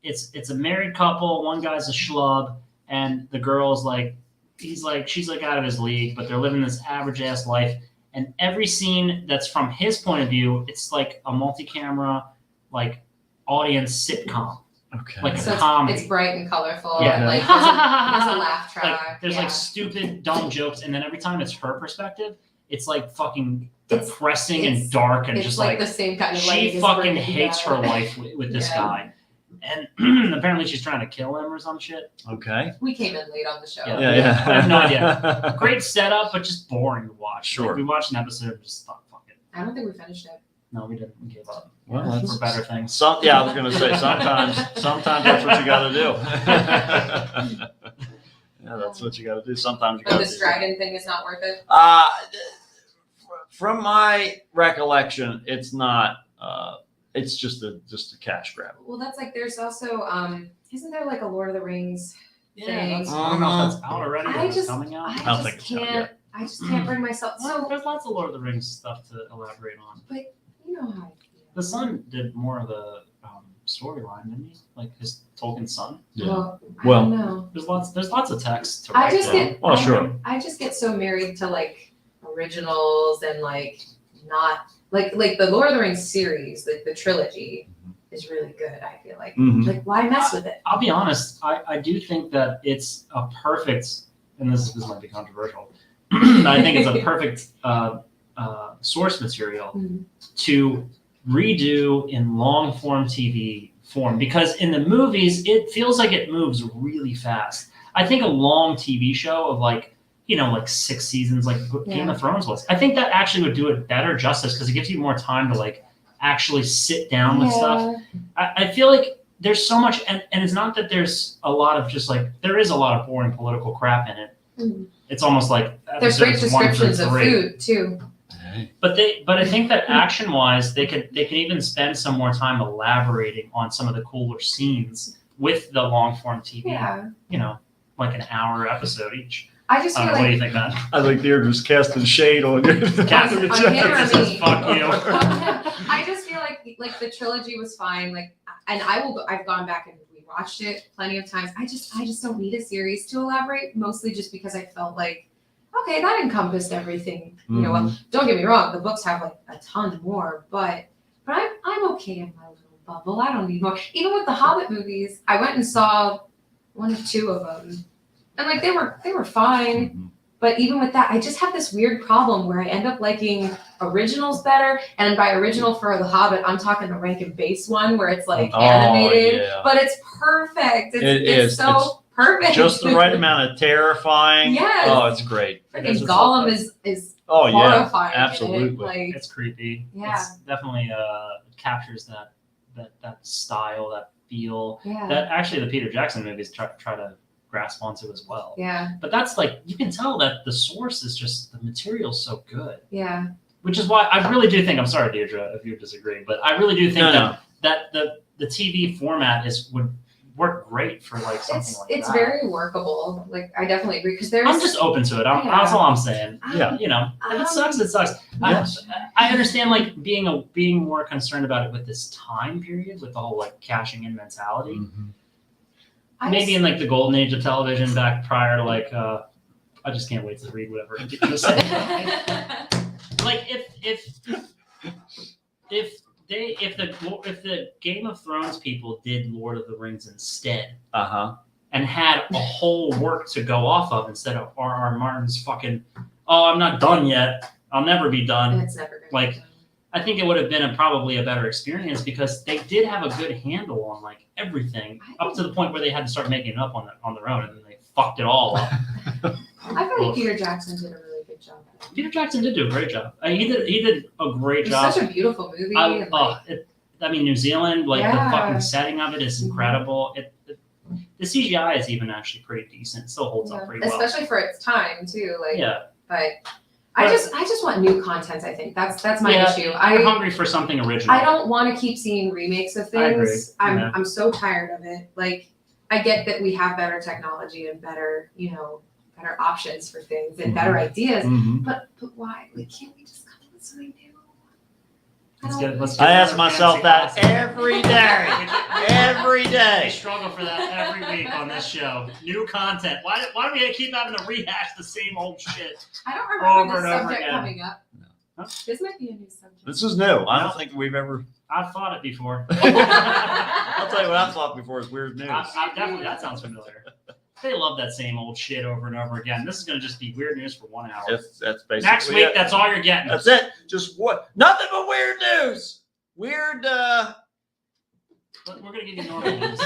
it's a married couple. One guy's a schlub, and the girl's like she's like out of his league, but they're living this average ass life. And every scene that's from his point of view, it's like a multi-camera, like audience sitcom,
Okay.
like
So
a comedy.
it's bright and colorful.
Yeah.
And like there's a laugh track.
Like, there's
yeah.
like stupid dumb jokes, and then every time it's her perspective, it's like fucking
It's-
depressing
it's-
and dark and
it's
just
like the same kind of like
she fucking hates her life with this
Yeah.
guy, and apparently she's trying to kill him or some shit.
Okay.
We came in late on the show.
Yeah.
Yeah.
I have no idea. Great setup, but just boring to watch.
Sure.
Like, we watched an episode and just thought, fuck it.
I don't think we finished it.
No, we didn't. We gave up.
Well,
For
that's
better things.
Yeah, I was gonna say sometimes that's what you gotta do. Yeah, that's what you gotta do. Sometimes you
But
gotta
this
do.
dragon thing is not worth it.
From my recollection, it's not. It's just a cash grab.
Well, that's like there's also isn't there like a Lord of the Rings
Yeah,
thing?
I don't know if that's out already.
I
Or
just-
coming out.
I
don't
just
think it's out
can't. I just can't bring myself.
Well,
So
there's lots of Lord of the Rings stuff to elaborate on.
you know how I feel.
The son did more of the storyline, didn't he? Like his Tolkien's son.
Yeah.
Well, I don't know.
There's lots of text to
I
write
just
down.
get.
Oh, sure.
I just get so married to like originals and like not like the Lord of the Rings series, like the trilogy, is really good. I feel like.
Mhm.
Like, why mess with it?
I'll be honest. I do think that it's a perfect, and this might be controversial. I think it's a perfect source material
Mhm.
to redo in long form TV form, because in the movies it feels like it moves really fast. I think a long TV show of like 6 seasons, like Game
Yeah.
of Thrones was, I think that actually would do it better justice because it gives you more time to like actually sit down with stuff. I feel like there's so much, and it's not that there's a lot of just like, there is a lot of boring political crap in it.
Mhm.
It's almost like
There's great
episodes 1 through
descriptions of
3.
food too.
But I think that action wise, they could even spend some more time elaborating on some of the cooler scenes with the long form TV.
Yeah.
Like an hour episode each.
I just
I
feel
don't know, what do
like
you think, man?
I think Deirdre's casting shade on you.
Catherine
on him or
just says,
me?
fuck you.
I just feel like the trilogy was fine. Like, and I've gone back and rewatched it plenty of times. I just don't need a series to elaborate. Mostly just because I felt like, okay, that encompassed everything. Don't get me wrong. The books have like a ton more, but I'm okay in my little bubble. I don't need more. Even with the Hobbit movies, I went and saw 1 or 2 of them, and like they were fine. But even with that, I just have this weird problem where I end up liking originals better. And by original for The Hobbit, I'm talking the Rankin Bass one where it's like animated,
yeah.
but it's perfect. It's so
It's
perfect.
Just the right amount of terrifying.
Yes.
Oh, it's great.
Freaking
It's
Gollum is
Oh yeah,
horrifying. in it.
absolutely.
Like,
It's creepy.
Yeah.
It's definitely captures that style, that feel
yeah.
that actually the Peter Jackson movies try to grasp onto as well.
Yeah.
But that's like, you can tell that the source is just, the material's so good.
Yeah.
Which is why I really do think, I'm sorry, Deirdre, if you disagree, but I really do think that the TV format would work great for like something like that.
It's very workable. Like, I definitely agree because there's.
I'm just open to it. That's all I'm saying.
Yeah.
If it sucks, it sucks.
Yes.
I understand like being more concerned about it with this time period, with the whole like cashing in mentality. Maybe in like the golden age of television, back prior to like I just can't wait to read whatever you say. Like if the Game of Thrones people did Lord of the Rings instead, and had a whole work to go off of instead of R.R. Martin's fucking, oh, I'm not done yet, I'll never be done.
It's never gonna
Like,
be done.
I think it would have been probably a better experience because they did have a good handle on like everything up to the point where they had to start making it up on their own, and then they fucked it all up.
I feel like Peter Jackson did a really good job.
Peter Jackson did do a great job. He did a great
It's
job.
such a beautiful movie. and,
I mean, New Zealand, like
Yeah.
the fucking setting of it is incredible. The CGI is even actually pretty decent. It still holds up pretty well.
especially for its time too. Like,
Yeah,
but I just want new content. I think that's my
Yeah.
issue.
I'm hungry for something original.
I don't want to keep seeing remakes of
I agree.
things.
Yeah.
I'm so tired of it. Like, I get that we have better technology and better, better options for things and better ideas. But why? Like, can't we just come up with something new?
I ask myself that every day. Every
I
day.
struggle for that every week on this show. New content. Why do we keep having to rehash the same old shit?
I don't remember
Over
this
and over
subject
again.
coming up.
No.
Huh?
This might be a new subject.
This is new. I don't think we've ever.
I've thought it before.
I'll tell you what I thought before is weird news.
I definitely, that sounds familiar. They love that same old shit over and over again. This is going to just be weird news for 1 hour.
That's basically
Next week,
it.
that's all you're getting.
That's it. Just what? Nothing but weird news. Weird.
But we're going to give you normal news.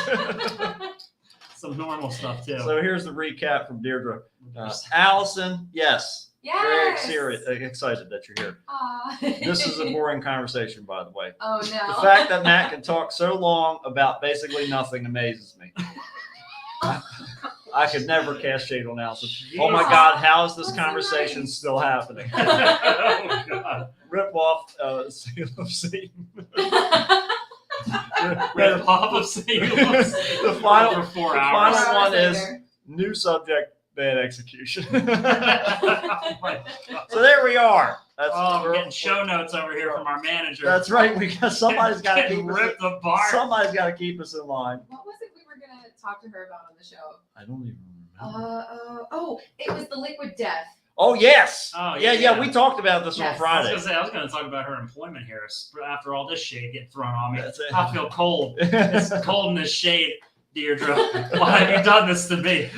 Some normal stuff, too.
So here's the recap from Deirdre. Allison, yes. Very excited that you're here.
Aw.
This is a boring conversation, by the way.
Oh no.
The fact that Matt can talk so long about basically nothing amazes me. I could never cast shade on Allison. Oh my God, how is this
That's so
conversation
nice.
still happening?
Oh, God.
Rip off Seal of Satan.
Red Pop of Sales.
The final-
For 4
the
hours.
final one is
later.
new subject, bad execution.
Oh my God.
So there we are. That's,
Oh, we're
we're-
getting show notes over here from our manager.
that's right. We got somebody's got to
Getting
keep us.
ripped apart.
Somebody's got to keep us in line.
What was it we were gonna talk to her about on the show?
I don't even remember.
Oh, it was the liquid death.
Oh yes.
Oh,
yeah.
yeah.
We talked about this on
Yes.
Friday.
I was going to talk about her employment here. After all this shade getting thrown on me,
That's it.
I feel cold. It's cold in this shade, Deirdre. Why have you done this to me?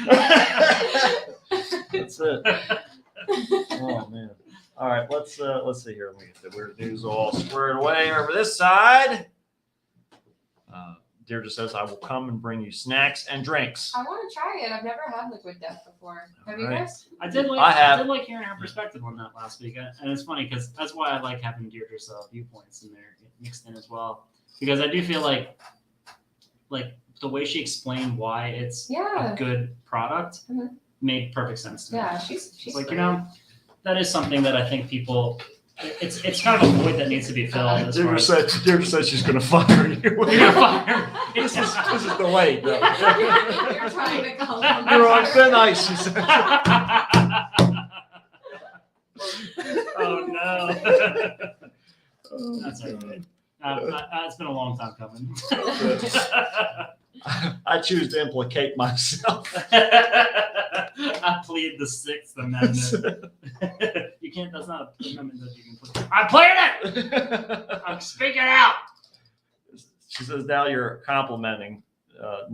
That's it. Oh man. All right, let's see here. Let me get the weird news all squared away over this side. Deirdre says, "I will come and bring you snacks and drinks."
I want to try it. I've never had liquid death before. Have you
Alright.
guys?
I did
I have.
did like hearing her perspective on that last week, and it's funny because that's why I like having Deirdre's viewpoints in there mixed in as well, because I do feel like the way she explained why it's
Yeah.
a good product
Mhm.
made perfect sense to me.
Yeah, she's
It's like,
great.
that is something that I think people, it's kind of a void that needs to be filled. As far as,
Deirdre said she's going to fire you.
You're gonna fire me.
This is the way. Though.
You're trying to call them.
You're on thin ice. She said.
Oh no. That's all right. It's been a long time coming.
I choose to implicate myself.
I plead the Sixth Amendment. You can't. That's not an amendment that you can put. I plead it. I'm speaking out.
She says now you're complimenting.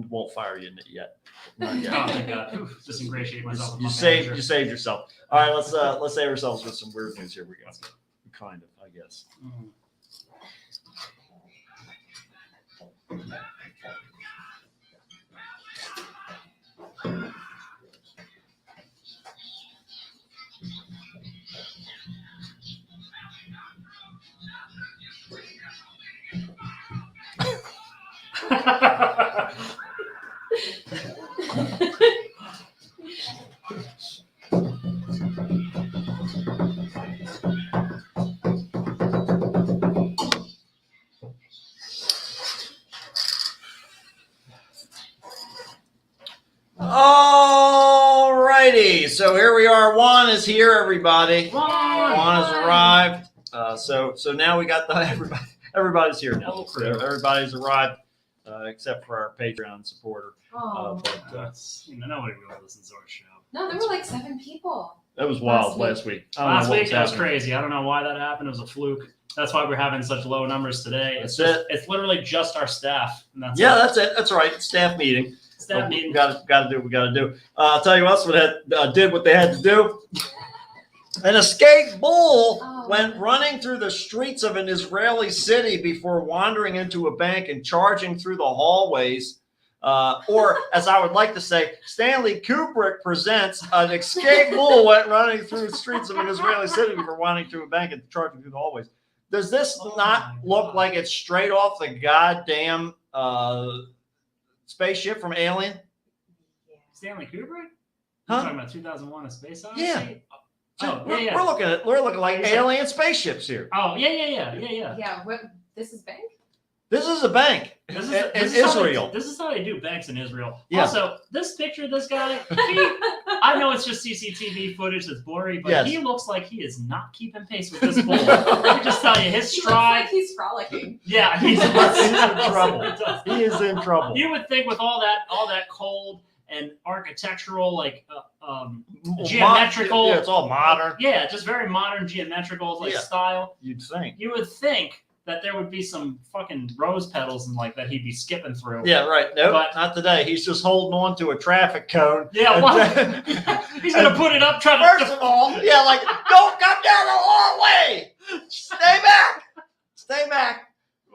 Won't fire you yet. Not
Oh
yet.
my God! Oof, just ingratiate myself. with
You
my
saved
manager.
you saved yourself. All right, let's save ourselves with some weird news. Here we go. Kind of, I guess.
Mm.
All righty, so here we are. Juan is here, everybody.
Juan!
Juan has arrived. So now we got everybody's here now.
Hello,
So
crew.
everybody's arrived, except for our Patreon supporter.
Oh.
But
Nobody really listens to our show.
No, there were like 7 people.
that was wild last week. I don't know
Last
what
week that was
happening.
crazy. I don't know why that happened. It was a fluke. That's why we're having such low numbers today.
That's
It's literally just our staff. And that's
Yeah,
it.
that's it. That's right. Staff meeting.
Staff meeting.
Got to do what we got to do. I'll tell you what else did what they had to do. An escaped bull
Oh.
went running through the streets of an Israeli city before wandering into a bank and charging through the hallways. Or, as I would like to say, Stanley Kubrick presents an escaped bull went running through the streets of an Israeli city before wandering through a bank and charging through the hallways. Does this
Oh
not
my
look
God.
like it's straight off the goddamn spaceship from Alien?
Yeah.
Stanley Kubrick?
Huh?
You're talking about 2001: A Space Odyssey?
Yeah.
Oh,
we're,
yeah.
we're looking like
Yeah.
alien spaceships here.
Oh, yeah.
Yeah, what? This is bank?
This is a bank
This
in
is how
Israel.
this is how they do banks in Israel.
Yeah.
Also, this picture of this guy, I know it's just CCTV footage that's blurry, but
Yes.
he looks like he is not keeping pace with this bull. Let me just tell you, his
He looks
stride.
like he's frolicking.
Yeah, he's
in trouble.
It does.
He is in trouble.
You would think with all that cold and architectural, geometrical.
Yeah, it's all modern.
Yeah, just very modern geometrical
Yeah.
style.
You'd think.
You would think that there would be some fucking rose petals and that he'd be skipping through.
Yeah, right. Nope,
But-
not today. He's just holding on to a traffic cone.
Yeah,
And
what?
then-
He's gonna put it up, trying to.
First of all, yeah, like, don't come down the hallway. Stay back. Stay back.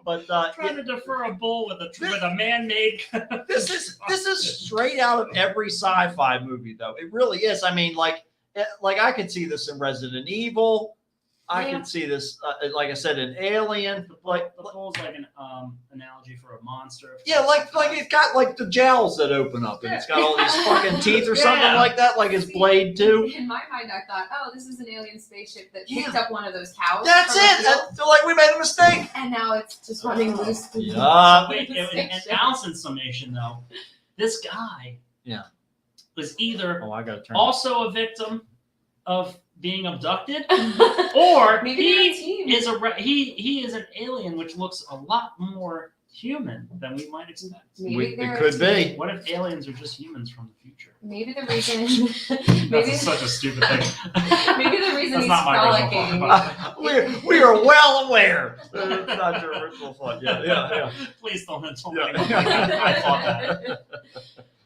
But
Trying to defer a bull with a man-made.
this is straight out of every sci-fi movie, though. It really is. I mean, like I could see this in Resident Evil. I
Yeah.
could see this, like I said, in Alien. Like,
the bull's like an analogy for a monster.
yeah, like it's got like the jowls that open up, and it's got all these fucking teeth or something
Yeah.
like that, like his blade too.
In my mind, I thought, oh, this is an alien spaceship that
Yeah.
picked up one of those cows.
That's
from a
it.
field,
I feel like we made a mistake.
and now it's just running loose. through the-
Yeah.
Wait, in Allison's summation though, this guy.
Yeah.
is either
Oh, I got to turn.
also a victim of being abducted, or
Maybe they're a
he
team.
is he is an alien which looks a lot more human than we might expect.
Maybe they're
It
a
could
team.
be.
What if aliens are just humans from the future?
Maybe the reason. maybe,
That's such a stupid thing.
maybe the reason
That's
he's
not my original
frolicking.
thought.
we are well aware. It's not your original thought. Yeah.
Please don't insult
Yeah.
anyone like that. I thought that.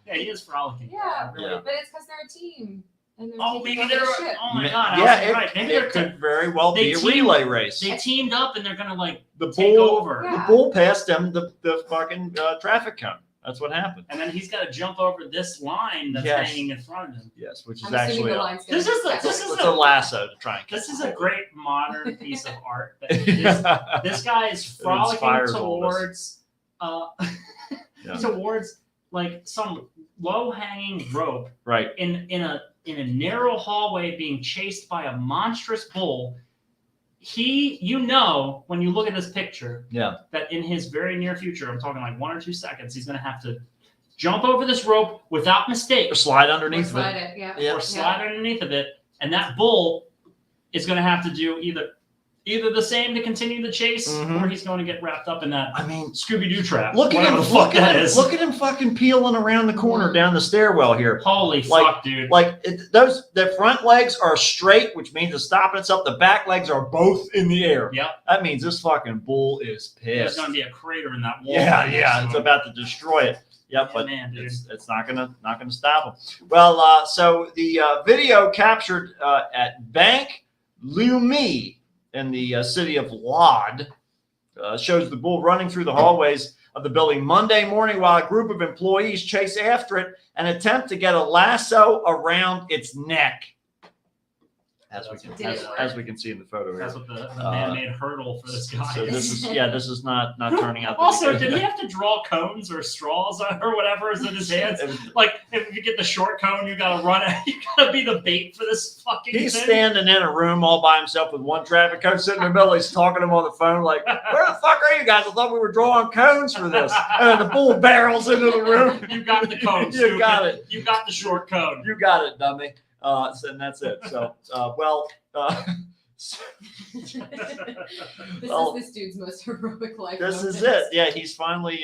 Yeah, he is frolicking.
Yeah,
Really.
Yeah.
But it's because they're a team. And they're
Oh,
taking
maybe
over
they're.
the ship.
Oh my god!
Yeah,
Allison's right. Maybe
it
they're.
could very well
they
be a
teamed-
relay race.
They teamed up and they're gonna like
The
take
bull,
over,
Yeah.
the bull passed them the fucking traffic cone. That's what happened.
and then he's got to jump over this line that's
Yes.
hanging in front of him.
Yes, which is
I'm assuming
actually
the line's gonna
This is
be
it's a lasso to try and catch.
This is a great modern piece of art. That this guy is frolicking
inspires all this.
towards,
Yeah.
towards like some low-hanging rope
Right.
in a narrow hallway, being chased by a monstrous bull. When you look at this picture,
Yeah.
that in his very near future, I'm talking like 1 or 2 seconds, he's going to have to jump over this rope without mistake,
Or slide
Or
underneath of
slide
it.
it. Yeah.
Yeah.
or slide underneath of it, and that bull is going to have to do either the same to continue the chase,
Mhm.
or he's going to get wrapped up in that
I mean,
Scooby-Doo trap.
look at
whatever
him.
the fuck that is.
Look at him fucking peeling around the corner down the stairwell here.
Holy
Like-
fuck, dude!
Like the front legs are straight, which means it's stopping itself. The back legs are both in the air.
Yep.
That means this fucking bull is
There's
pissed.
going to be a crater in that wall.
Yeah, it's about to destroy it. Yep,
Yeah,
but
man, dude.
it's not gonna stop him. Well, so the video captured at Bank Leumi in the city of Lod shows the bull running through the hallways of the building Monday morning while a group of employees chase after it and attempt to get a lasso around its neck. As we can see in the photo here.
That's what the man-made hurdle for this guy.
So
is.
this is not turning out. To
Also,
be
did
good.
he have to draw cones or straws or whatever is in his hands? Like, if you get the short cone, you gotta run it. You gotta be the bait for this fucking
He's
thing.
standing in a room all by himself with one traffic cone sitting in the middle. He's talking to him on the phone like, where the fuck are you guys? I thought we were drawing cones for this. And then the bull barrels into the room.
You got the cone.
You
stupid.
got it.
You got the short cone.
You got it, dummy. And that's it. So,
This
Well,
is this dude's most heroic life.
this is
moment.
it. Yeah, he's finally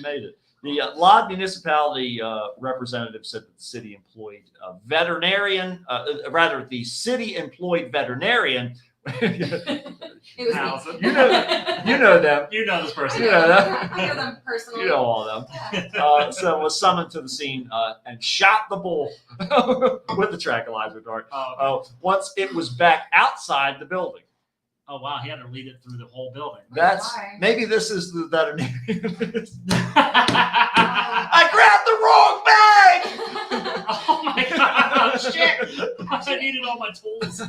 made it. The Lod municipality representative said that the city employed the city employed veterinarian.
It was
Allison.
me.
You know them.
You know this person.
You know that.
I know them personally.
You know all of them.
Yeah.
So was summoned to the scene and shot the bull with the tranquilizer dart. Once it was back outside the building.
Oh wow, he had to lead it through the whole building.
That's
Why?
maybe this is the veterinarian. I grabbed the wrong bag.
Oh my god! Shit! I needed all my tools.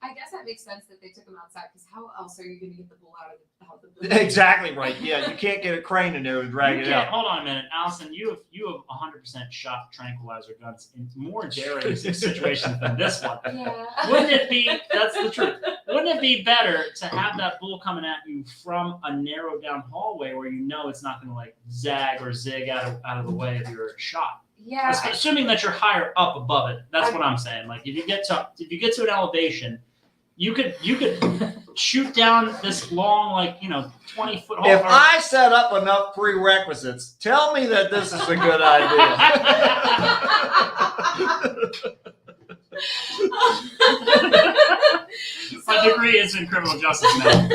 I guess that makes sense that they took him outside because how else are you going to get the bull out of the building?
Exactly right. Yeah, you can't get a crane in there and drag
You
it
can't-
out.
Hold on a minute, Allison. You have 100% shot tranquilizer guns in more daring situations than this one.
Yeah.
Wouldn't it be? That's the truth. Wouldn't it be better to have that bull coming at you from a narrow down hallway where you know it's not going to like zag or zig out of the way of your shot?
Yeah.
Assuming that you're higher up above it. That's what I'm saying. Like if you get to an elevation, you could shoot down this long, 20-foot hall.
If I set up enough prerequisites, tell me that this is a good idea.
My degree is in criminal justice now.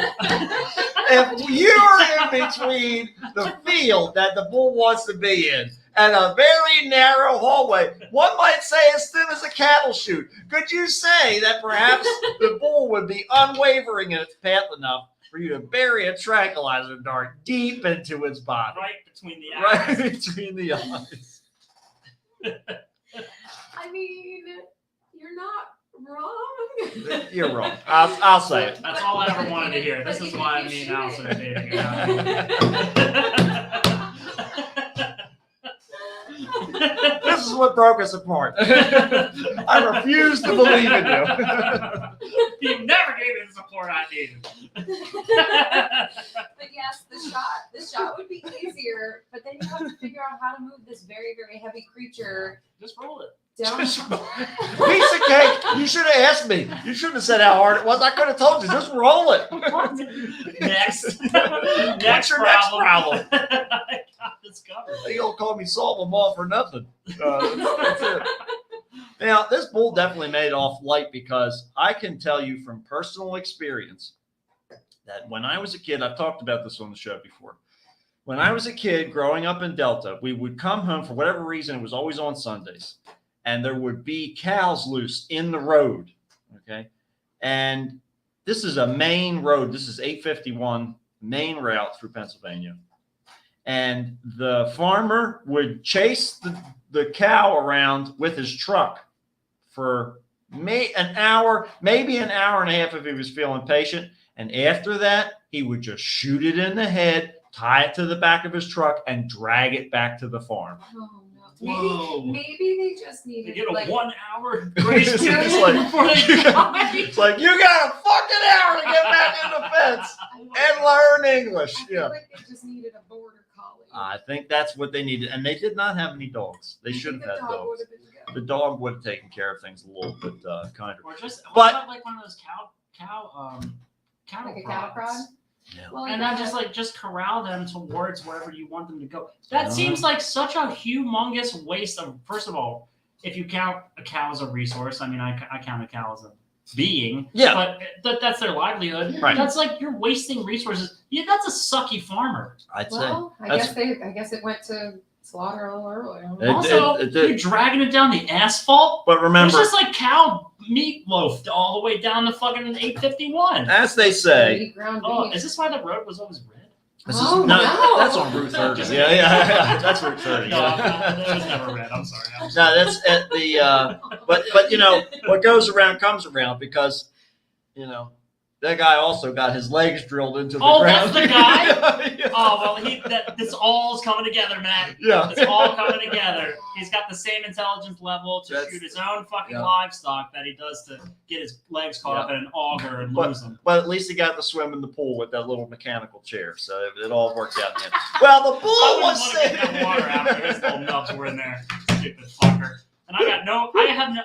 If you're in between the field that the bull wants to be in and a very narrow hallway, one might say as thin as a cattle chute, could you say that perhaps the bull would be unwavering in its path enough for you to bury a tranquilizer dart deep into its body?
Right between the eyes.
Right between the eyes.
I mean, you're not wrong.
You're wrong. I'll say it.
That's all I ever wanted to hear. This is why me and Allison are dating now.
This is what broke us apart. I refuse to believe in you.
You never gave maybe the support I need.
But yes, the shot would be easier, but then you have to figure out how to move this very, very heavy creature
Just roll it.
down.
Piece of cake. You should have asked me. You shouldn't have said how hard it was. I could have told you. Just roll it.
Next.
What's your next problem?
I got this covered.
They don't call me solve them all for nothing. That's it. Now, this bull definitely made it off light because I can tell you from personal experience that when I was a kid, I've talked about this on the show before. When I was a kid growing up in Delta, we would come home for whatever reason. It was always on Sundays. And there would be cows loose in the road. Okay. And this is a main road. This is 851 main route through Pennsylvania. And the farmer would chase the cow around with his truck for an hour, maybe an hour and a half if he was feeling patient. And after that, he would just shoot it in the head, tie it to the back of his truck, and drag it back to the farm.
Oh,
Whoa.
no. Maybe they just
They
needed
get a
like
1 hour grace
It's
period
like-
before they die.
It's like, you got a fucking hour to get back in the fence and learn English.
I feel
Yeah.
like they just needed a border collie.
I think that's what they needed. And they did not have any dogs. They should have had dogs. The dog would have taken care of things a little bit kinder.
Or just
But-
what about like one of those cattle
Like a cattle prod?
Yeah.
Well,
and
yeah.
then just corral them towards wherever you want them to go. That
Uh-huh.
seems like such a humongous waste of. First of all, if you count a cow as a resource, I mean, I count a cow as a being.
Yeah.
But that's their livelihood.
Right.
That's like you're wasting resources. Yeah, that's a sucky farmer.
I'd say.
Well, I
That's-
guess it went to slaughter a little early. I don't
It-
know.
Also,
it did.
you're dragging it down the asphalt.
But
It's
remember,
just like cow meatloaf all the way down to fucking 851.
as they say,
Eat ground
Oh,
beef.
is this why the road was always red?
this is
Oh,
no,
no.
that's on Route 30. Yeah, that's Route 30.
No,
Yeah.
it was never red. I'm sorry.
No, that's at the but you know what goes around comes around because you know that guy also got his legs drilled into the
Oh,
ground.
that's the guy?
yeah.
Oh well, this all's coming together, Matt.
Yeah.
It's all coming together. He's got the same intelligence level to
That's-
shoot his own fucking
yeah.
livestock that he does to get his legs caught up in an auger and lose them.
But at least he got to swim in the pool with that little mechanical chair, so it all worked out in the end. Well, the bull
I wouldn't
was
want to get that water after his little nubs were in there. Stupid fucker. And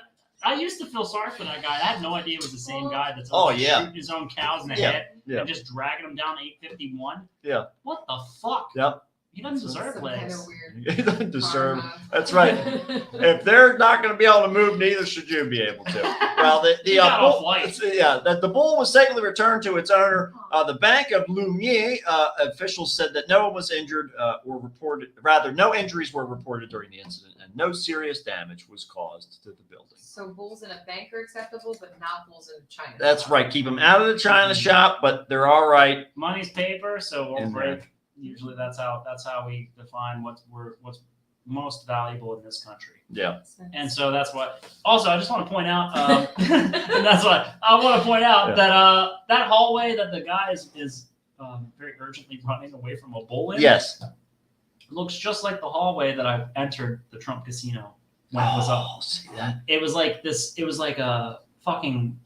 I used to feel sorry for that guy. I had no idea it was the same guy that's
Oh, yeah.
shooting his own cows in the
Yeah,
head
yeah.
and just dragging them down 851.
Yeah.
What the fuck?
Yep.
He doesn't deserve
Some kind
legs.
of weird
He doesn't deserve.
karma.
That's right. If they're not going to be able to move, neither should you be able to. Well,
He got off
bull,
light.
that the bull was safely returned to its owner. The Bank of Lumiere officials said that no one was injured or reported. Rather, no injuries were reported during the incident, and no serious damage was caused to the building.
So bulls in a bank are acceptable, but not bulls in China.
That's right. Keep them out of the China shop, but they're all right.
Money's paper, so we'll
And
break. Usually, that's how we define what's most valuable in this country.
Yeah.
And so that's what. Also, I just want to point out, and that's what I want to point out
Yeah.
that that hallway that the guy is very urgently running away from a bull in.
Yes.
looks just like the hallway that I entered the Trump casino when it was up.
Oh, see that?
It was like this. It was like a fucking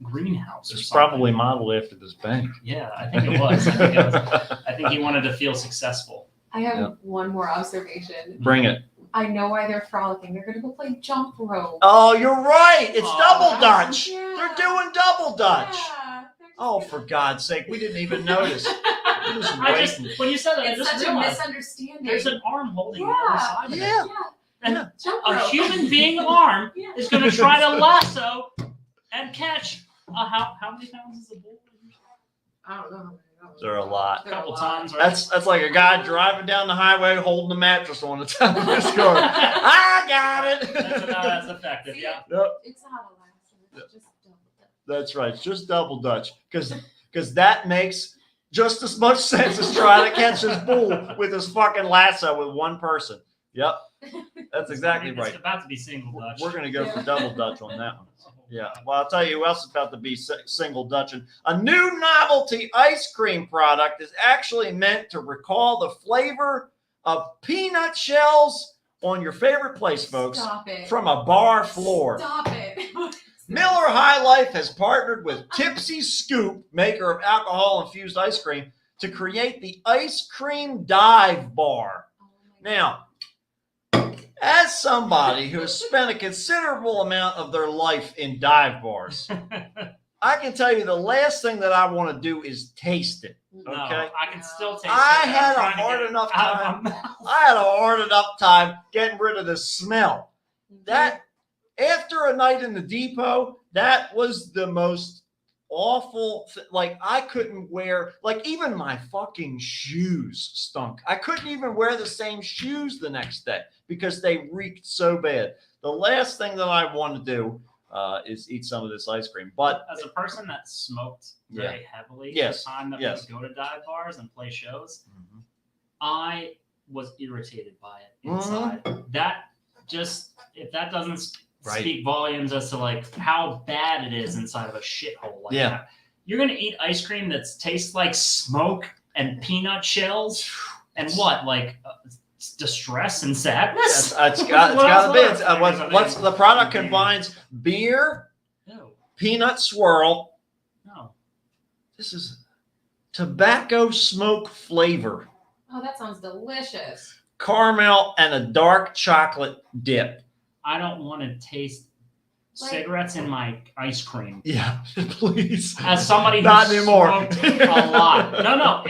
greenhouse or
It's
something.
probably modeled after this bank.
Yeah, I think it was. I think he wanted to feel successful.
I have
Yeah.
one more observation.
Bring it.
I know why they're frolicking. They're going to go play jump rope.
Oh, you're right. It's
Oh,
double dutch.
yeah.
They're doing double dutch.
Yeah, they're just
Oh,
gonna-
for God's sake, we didn't even notice. Just
I just
waiting.
when you said that, I
It's
just
such a
realized
misunderstanding.
there's an arm holding the
Yeah.
other side of it.
Yeah.
And
jump
a
rope.
human being arm
Yeah.
is going to try to lasso and catch. How many pounds is a bull?
I don't know. how many that was.
There are a lot.
A couple
lot.
tons, right?
That's like a guy driving down the highway holding the mattress on the top of his car. I got
That's
it.
effective. Yeah.
Yep,
It's not a lasso. It's just double dutch.
that's right. It's just double dutch because that makes just as much sense as trying to catch this bull with his fucking lasso with one person. Yep, that's exactly
It's
right.
about to be single Dutch.
We're gonna go for
Yeah.
double dutch on that one.
Oh,
Yeah.
God.
Well, I'll tell you who else is about to be single Dutching. A new novelty ice cream product is actually meant to recall the flavor of peanut shells on your favorite place, folks,
Stop it.
from a bar floor.
Stop it.
Miller High Life has partnered with Tipsy Scoop, maker of alcohol-infused ice cream, to create the Ice Cream Dive Bar.
Oh my God.
Now, as somebody who has spent a considerable amount of their life in dive bars, I can tell you the last thing that I want to do is taste it.
No,
Okay.
I can still taste
I
it. I'm
had a
trying to
hard
get it
enough
out of
time.
my mouth.
I had a hard enough time getting rid of the smell. That, after a night in the depot, that was the most awful. Like, I couldn't wear, like, even my fucking shoes stunk. I couldn't even wear the same shoes the next day because they reeked so bad. The last thing that I want to do is eat some of this ice cream. But
as a person that smoked very heavily
Yes.
the time that
Yes.
we would go to dive bars and play shows,
Mhm.
I was irritated by it
Mhm.
inside. That just, if that doesn't
Right.
speak volumes as to like how bad it is inside of a shithole like
Yeah.
that. You're gonna eat ice cream that tastes like smoke and peanut shells and what, like distress and sadness.
It's got
What else
to be.
are
It's,
there?
what's the product combines beer,
No,
peanut swirl.
no.
This is tobacco smoke flavor,
Oh, that sounds delicious.
caramel, and a dark chocolate dip.
I don't want to taste
Like-
cigarettes in my ice cream.
Yeah, please.
As somebody who
Not anymore.
smoked a lot. No.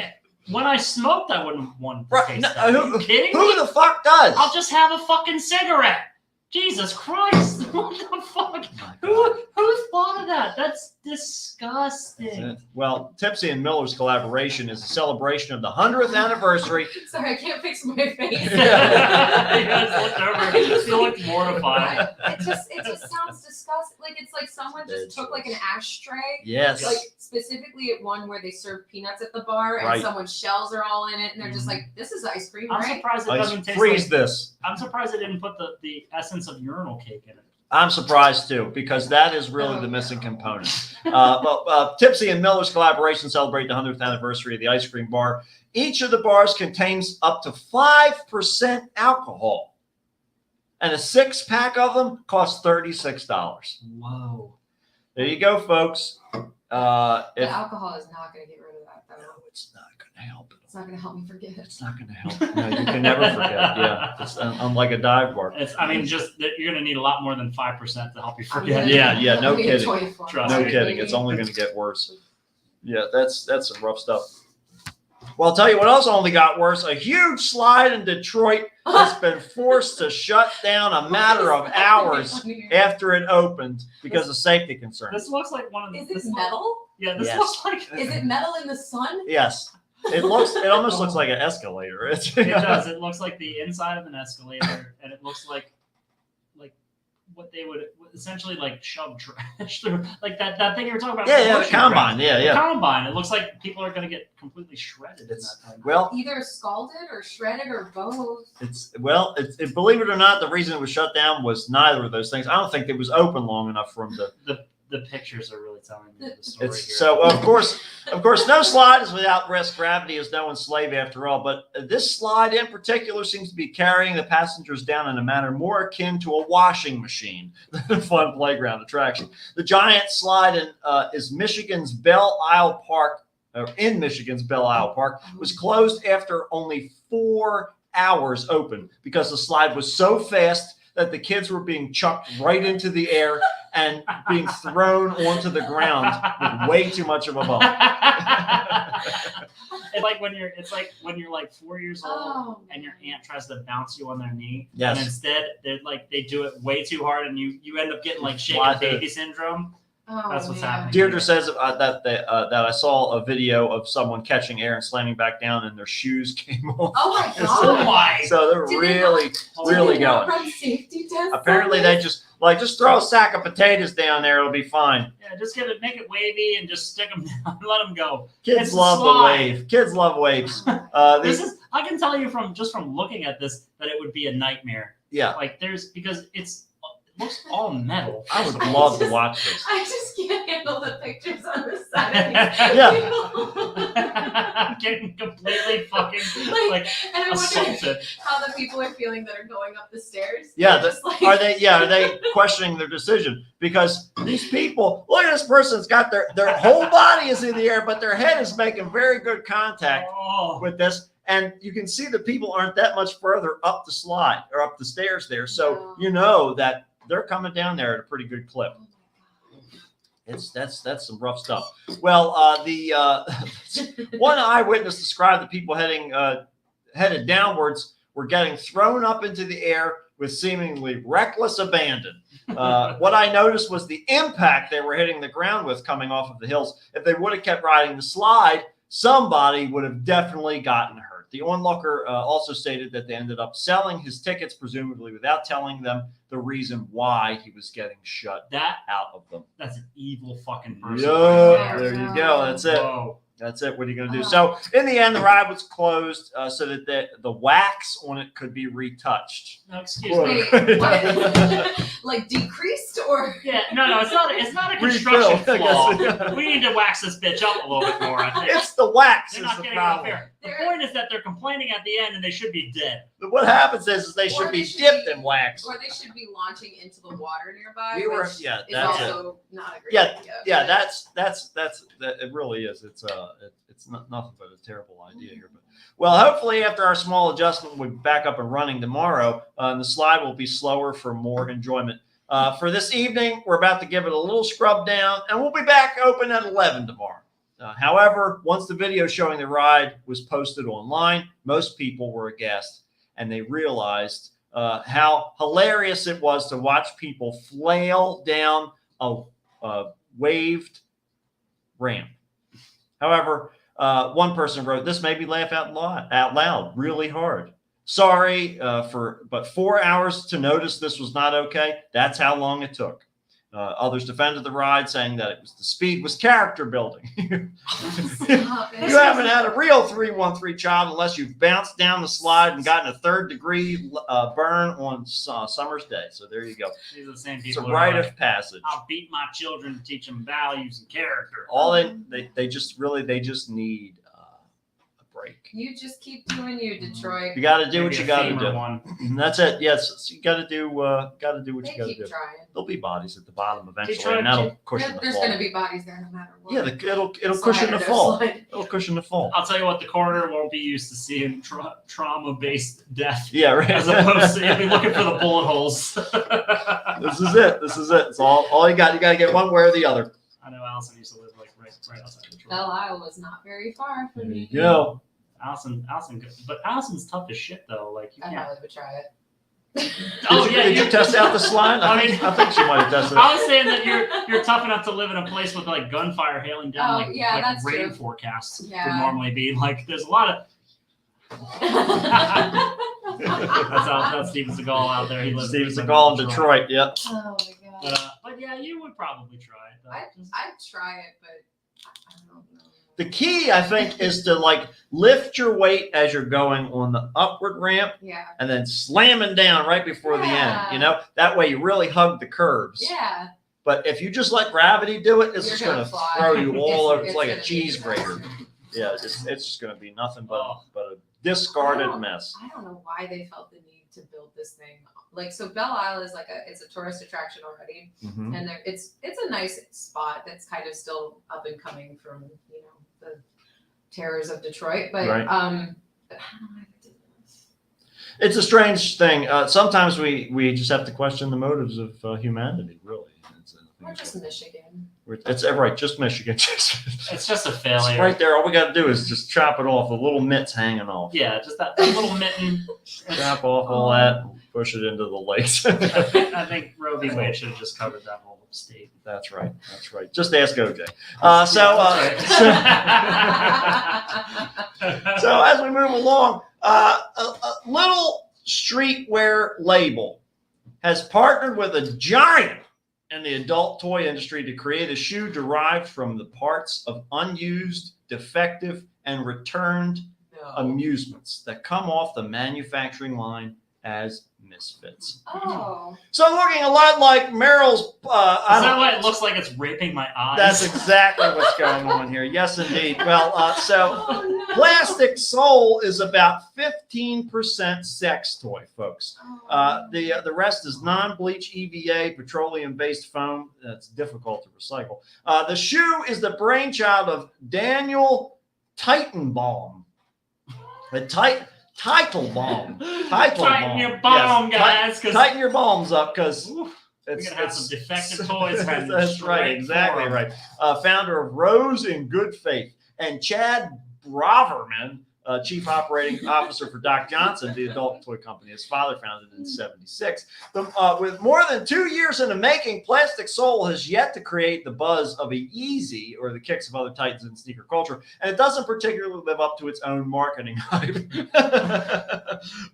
When I smoked, I wouldn't want to
Right,
taste
no,
that. Are you
who-
kidding
Who
me?
the fuck does?
I'll just have a fucking cigarette. Jesus Christ! What the fuck? Who thought of that? That's disgusting.
Well, Tipsy and Miller's collaboration is a celebration of the 100th anniversary.
Sorry, I can't fix my face.
You guys looked over. You looked mortified.
It just sounds disgusting. Like it's like someone just
It's-
took like an ashtray,
Yes.
like specifically at one where they serve peanuts at the bar, and
Right.
someone's shells are all in it, and they're just
Mhm.
like, "This is ice cream,
I'm
right?"
surprised it
Ice-
doesn't taste
freeze
like.
this.
I'm surprised they didn't put the essence of urinal cake in it.
I'm surprised too, because that is really
Oh,
the missing
no.
component. Tipsy and Miller's collaboration celebrate the 100th anniversary of the ice cream bar. Each of the bars contains up to 5% alcohol, and a 6-pack of them costs $36.
Whoa.
There you go, folks.
The
If
alcohol is not going to get rid of that, though.
it's not going to help.
It's not going to help me forget.
It's not going to help. No, you can never forget. Yeah, it's unlike a dive bar.
I mean, just that you're gonna need a lot more than 5% to help you forget.
Yeah, no
I'm gonna get
kidding.
24.
Trust
No
me.
kidding. It's only going to get worse. Yeah, that's some rough stuff. Well, I'll tell you what else only got worse. A huge slide in Detroit has been forced to shut down a matter of hours after it opened because of safety concerns.
This looks like one of the.
Is it
this
metal?
Yeah, this
Yes.
looks like.
Is it metal in the sun?
Yes. It almost looks like an escalator.
It does. It looks like the inside of an escalator, and it looks like what they would essentially like shove trash through, like that thing you were talking about.
Yeah, the
bushing
combine.
trash. The
Yeah.
combine. It looks like people are going to get completely shredded in that thing.
Well,
Either scalded or shredded or both.
believe it or not, the reason it was shut down was neither of those things. I don't think it was open long enough for them to.
The pictures are really telling me the story here.
So of course, no slide is without risk. Gravity is no one's slave after all. But this slide in particular seems to be carrying the passengers down in a manner more akin to a washing machine than a fun playground attraction. The giant slide is Michigan's Belle Isle Park. In Michigan's Belle Isle Park was closed after only 4 hours open because the slide was so fast that the kids were being chucked right into the air and being thrown onto the ground with way too much of a bump.
It's like when you're like 4 years old
Oh,
and your aunt tries to bounce you on their knee.
Yes.
And instead they do it way too hard and you end up getting like
Fly
shaken
through.
baby syndrome.
oh,
That's what's
man.
happening.
Deirdre says that I saw a video of someone catching air and slamming back down, and their shoes came off.
Oh my
Oh
god.
my!
So they're
Did they
really, really
Did they not
going.
run safety tests on
Apparently,
this?
they just throw a sack of potatoes down there; it'll be fine.
Yeah, just make it wavy and just stick them down and let them go.
Kids
It's a
love the
slide.
wave. Kids love waves.
I can tell you from looking at this that it would be a nightmare.
Yeah,
Like because it looks all metal.
I would
first of all.
love to watch this.
I just can't handle the pictures on the side.
Yeah.
getting completely fucking like
And I wonder
assaulted.
how the people are feeling that are going up the stairs.
Yeah,
They're just like,
Are they questioning their decision? Because these people, look at this person's got their whole body is in the air, but their head is making very good contact
Oh,
with this. And you can see the people aren't that much further up the slide or up the stairs there. So
No.
you know that they're coming down there at a pretty good clip.
oh my
That's some rough stuff. Well, one eyewitness described the people headed downwards were getting thrown up into the air with seemingly reckless abandon. What I noticed was the impact they were hitting the ground with coming off of the hills. If they would have kept riding the slide, somebody would have definitely gotten hurt. The onlooker also stated that they ended up selling his tickets, presumably without telling them the reason why he was getting shut out of them.
that's an evil fucking person.
Yeah, there you go. That's it.
Whoa.
That's it. What are you going to do? So in the end, the ride was closed so that the wax on it could be retouched.
No, excuse me.
Wait, what? Like decreased or?
Yeah, no, it's not a
Refill,
construction
I
flaw.
guess.
We need to wax this bitch up a little bit more, I think.
It's the wax
They're
is
not
the
getting enough
problem.
air. The point is that they're complaining at the end and they should be dead.
But what happens is they
Or
should
they
be
should
dipped
be-
in wax.
Or they should be launching into the water nearby,
We were-
which
yeah,
is
that's it.
also not a great
Yeah,
idea.
Yeah,
but-
that. It really is. It's not nothing but a terrible idea here. But well, hopefully after our small adjustment, we'll be back up and running tomorrow. The slide will be slower for more enjoyment. For this evening, we're about to give it a little scrub down, and we'll be back open at 11 tomorrow. However, once the video showing the ride was posted online, most people were aghast, and they realized how hilarious it was to watch people flail down a waved ramp. However, one person wrote, "This made me laugh out loud really hard. Sorry but 4 hours to notice this was not okay. That's how long it took." Others defended the ride, saying that the speed was character building.
Stop it.
You haven't had a real 313 child unless you've bounced down the slide and gotten a third-degree burn on summer's day. So there you go.
These are the same
It's a
people. who are
rite
like,
of passage.
I'll beat my children to teach them values and character.
All they just need a break.
You just keep doing you, Detroit.
You got to do
Maybe
what you
a
got to
femur
do.
one.
And that's it. Yes, you got to do what
They
you got to
keep
do.
trying.
There'll be bodies at the bottom eventually,
Detroit,
and that'll cushion the
There's
fall.
going to be bodies there no matter what.
Yeah, it'll
Slide
cushion
or
the
no
fall.
slide.
It'll cushion the fall.
I'll tell you what, the coroner won't be used to seeing trauma-based death.
Yeah, right.
As opposed to, he'll be looking for the bullet holes.
This is it. It's all you got. You got to get one way or the other.
I know Allison used to live like right outside Detroit.
Belle Isle was not very far
There
from
you
me.
go.
Allison, but Allison's tough as shit though. Like you
I
can't.
probably would try it.
Oh,
Did
yeah,
you
you-
test out the slide?
I
I
mean-
think she might have tested
I
it.
was saying that you're tough enough to live in a place with like gunfire hailing down,
Oh,
like,
yeah,
like
that's
rain
true.
forecasts would
Yeah.
normally be. Like there's a lot of that's Steven Seagal out there. He lives.
Steven
he lives
Seagal in Detroit. Yep.
Oh my god.
But yeah, you would probably try it. Though. Just-
I'd try it, but I don't know.
The key, I think, is to like lift your weight as you're going on the upward ramp,
Yeah.
and then slamming down right before the end.
Yeah.
You know, that way you really hug the curves.
Yeah.
But if you just let gravity do it, it's
You're
just
gonna
going to
fly.
throw you all over. It's
It's
like a
gonna be
cheese
a
grater.
disaster.
Yeah, it's just going to be nothing but
Oh.
a discarded
I don't-
mess.
I don't know why they felt the need to build this thing. Like, so Belle Isle is it's a tourist attraction already,
Mhm.
and it's a nice spot that's kind of still up and coming from the terrors of Detroit. But
Right.
I don't know why they did this.
It's a strange thing. Sometimes we just have to question the motives of humanity. Really,
Or just Michigan.
it's right. Just Michigan.
It's just a
It's
failure.
right there. All we got to do is just chop it off. The little mitts hanging off.
Yeah, just that little mitten.
Chop off all that. And push it into the lakes.
I think Roe v. Wade should have just covered that whole state.
That's right. That's right. Just ask OJ. So as we move along, a little streetwear label has partnered with a giant in the adult toy industry to create a shoe derived from the parts of unused, defective, and returned
No.
amusements that come off the manufacturing line as misfits.
Oh.
So looking a lot like Meryl's.
Is that why it looks like it's raping my eyes?
That's exactly what's going on here. Yes, indeed. Well, so
Oh, no.
Plastic Soul is about 15% sex toy, folks.
Oh.
The rest is non-bleach EVA, petroleum-based foam. That's difficult to recycle. The shoe is the brainchild of Daniel Titanbaum. The Titanbaum.
Tighten your bomb, guys. 'Cause
Tighten your balms up, because
we're
it's
gonna have some defective toys. heading
That's right,
straight
exactly
for 'em.
right. Founder of Rose in Good Faith, and Chad Braverman, Chief Operating Officer for Doc Johnson, the adult toy company. His father founded it in '76. With more than 2 years in the making, Plastic Soul has yet to create the buzz of a Yeezy or the kicks of other titans in sneaker culture, and it doesn't particularly live up to its own marketing hype.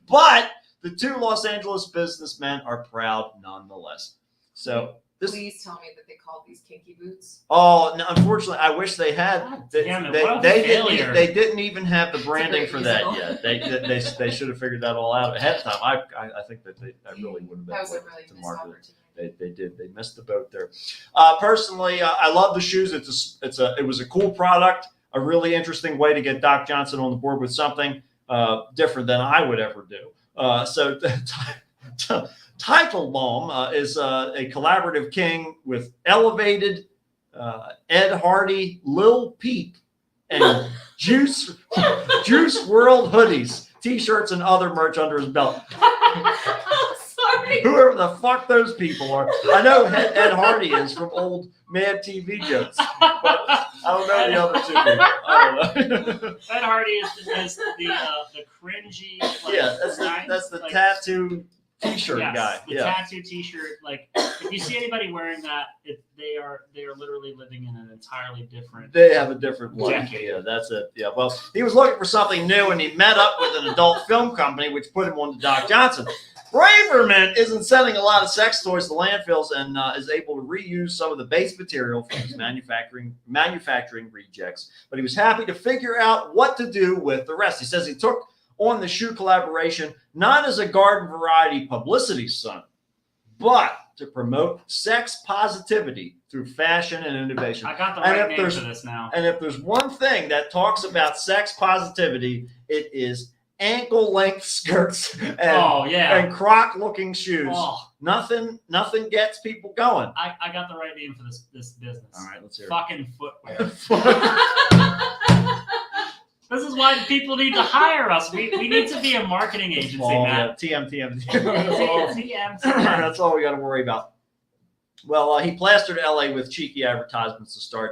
But the two Los Angeles businessmen are proud nonetheless. So this.
Please tell me that they called these kinky boots.
Oh, no, unfortunately, I wish they had.
God
They,
damn it,
they,
what a
they
failure.
didn't. They didn't even have the branding
great
for that
musical.
yet. They should have figured that all out ahead of time. I think that that really would have been
That was a
worth
really
it to
missed
market it.
opportunity.
They did. They missed the boat there. Personally, I love the shoes. It was a cool product. A really interesting way to get Doc Johnson on the board with something different than I would ever do. Teitelbaum is a collaborative king with Elevated, Ed Hardy, Lil Peep, and Juice World hoodies, T-shirts, and other merch under his belt.
I'm sorry.
Whoever the fuck those people are. I know Ed Hardy is from old Mad TV jokes, but I don't know the other two people. I don't know.
Ed Hardy is the cringy. Like,
Yeah, that's the
like,
tattoo T-shirt
yes,
guy.
The
Yeah.
tattoo T-shirt. Like, if you see anybody wearing that, they are literally living in an entirely different.
They have a different look.
Decade.
Yeah, that's it. Yeah. Well, he was looking for something new, and he met up with an adult film company, which put him on to Doc Johnson. Braverman isn't sending a lot of sex toys to landfills and is able to reuse some of the base material from his manufacturing rejects. But he was happy to figure out what to do with the rest. He says he took on the shoe collaboration not as a garden variety publicity stunt, but to promote sex positivity through fashion and innovation.
I got the
And
right
if
name
there's-
for this now.
And if there's one thing that talks about sex positivity, it is ankle-length skirts
Oh yeah.
and croc-looking shoes.
Oh,
Nothing gets people going.
I got the right name for this business.
All right, let's hear
Fucking footwear.
it.
This is why people need to hire us. We need to be a marketing agency,
Oh, yeah,
Matt.
TM. That's all.
TM.
That's all we got to worry about. Well, he plastered LA with cheeky advertisements to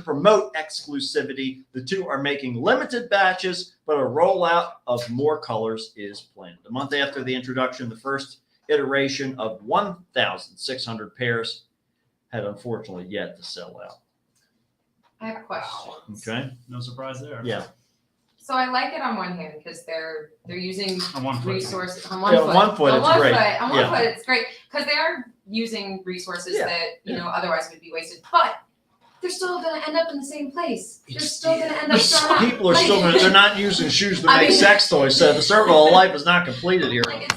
promote exclusivity. The two are making limited batches, but a rollout of more colors is planned. A month after the introduction, the first iteration of 1,600 pairs had unfortunately yet to sell out.
I have questions.
Okay.
No surprise there.
Yeah.
So I like it on one hand because they're using
On one foot.
resources on
Yeah,
one foot.
it's great.
On one
Yeah.
foot, it's great because they are using resources
Yeah.
that otherwise would be wasted. But they're still going to end up in the same place. They're still going to end up throwing out.
People are still they're not using shoes to
I
make
mean-
sex toys, so the circle of life is not completed here.
Like it's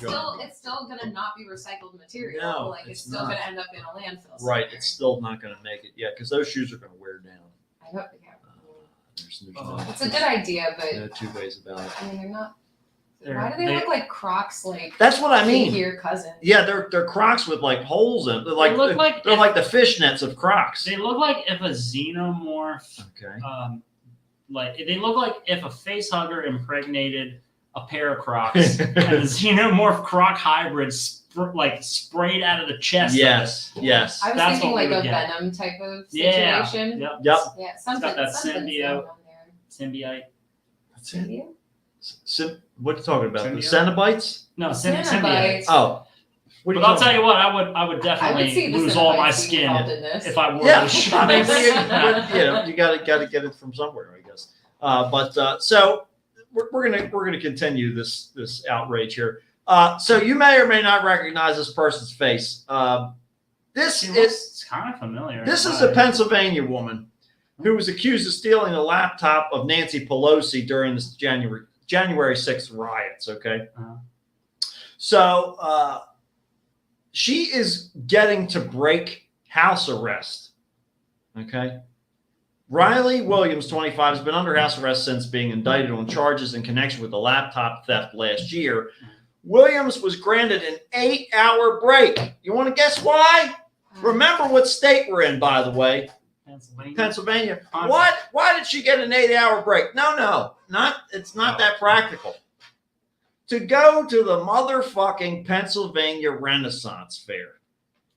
still going to not be recycled material.
No,
like it's
it's
still
not.
going to end up in a landfill.
Right,
somewhere.
it's still not going to make it yet because those shoes are going to wear down.
I hope they have.
There's
It's a good idea, but
no two ways about it.
I mean they're not.
They're-
Why do they
they-
look like Crocs? Like
That's what I mean.
your cousin.
Yeah, they're Crocs with like holes in. They're like
They look like
they're
if-
like the fishnets of Crocs.
They look like if a xenomorph,
Okay.
they look like if a face hugger impregnated a pair of Crocs and the xenomorph Croc hybrid sprayed out of the chest.
Yes. Yes.
I was
That's
thinking
what we
like a
would get.
Venom type of
Yeah.
situation.
Yep.
Yep.
Yeah, something.
that
something's
symbiote.
going on there.
Symbiote.
That's it.
Symbiote?
What are you talking about? The
Symbiote?
Cenobites?
No,
Cenobites.
symbiote.
Oh. What are
But I'll
talking
tell you what, I would
I would
definitely
see the
lose all my
Cenobites being
skin
involved in this.
if I wore
Yeah,
those shoes.
I mean, you got to get it from somewhere, I guess. So we're gonna continue this outrage here. So you may or may not recognize this person's face. This
It
is
looks kind of familiar.
this is a Pennsylvania woman who was accused of stealing the laptop of Nancy Pelosi during this January 6th riots. Okay.
Uh-huh.
So she is getting to break house arrest. Okay. Riley Williams, 25, has been under house arrest since being indicted on charges in connection with the laptop theft last year. Williams was granted an 8-hour break. You want to guess why? Remember what state we're in, by the way. Pennsylvania. What? Why did she get an 8-hour break? No, it's not that practical. To go to the motherfucking Pennsylvania Renaissance Fair.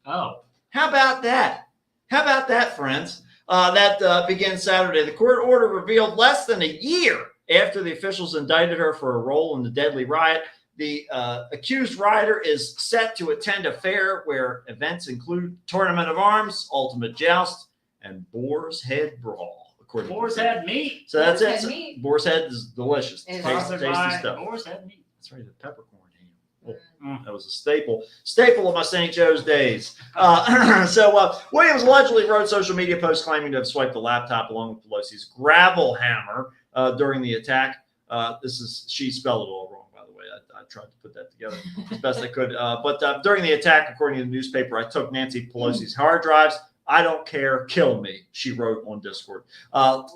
Oh.
How about that? How about that, friends? That begins Saturday. The court order revealed less than a year after the officials indicted her for a role in the deadly riot. The accused rioter is set to attend a fair where events include Tournament of Arms, Ultimate Joust, and Boar's Head Brawl.
Boar's Head meat.
So that's
Boar's
it.
Head meat.
Boar's Head is delicious.
Sponsored
Tasty
by
stuff.
Boar's Head meat.
That's right, the peppercorn ham. That was a staple of my St. Joe's days. Williams allegedly wrote social media posts claiming to have swiped the laptop along with Pelosi's gravel hammer during the attack. She spelled it all wrong, by the way. I tried to put that together as best I could. But during the attack, according to the newspaper, I took Nancy Pelosi's hard drives. I don't care. Kill me, she wrote on Discord.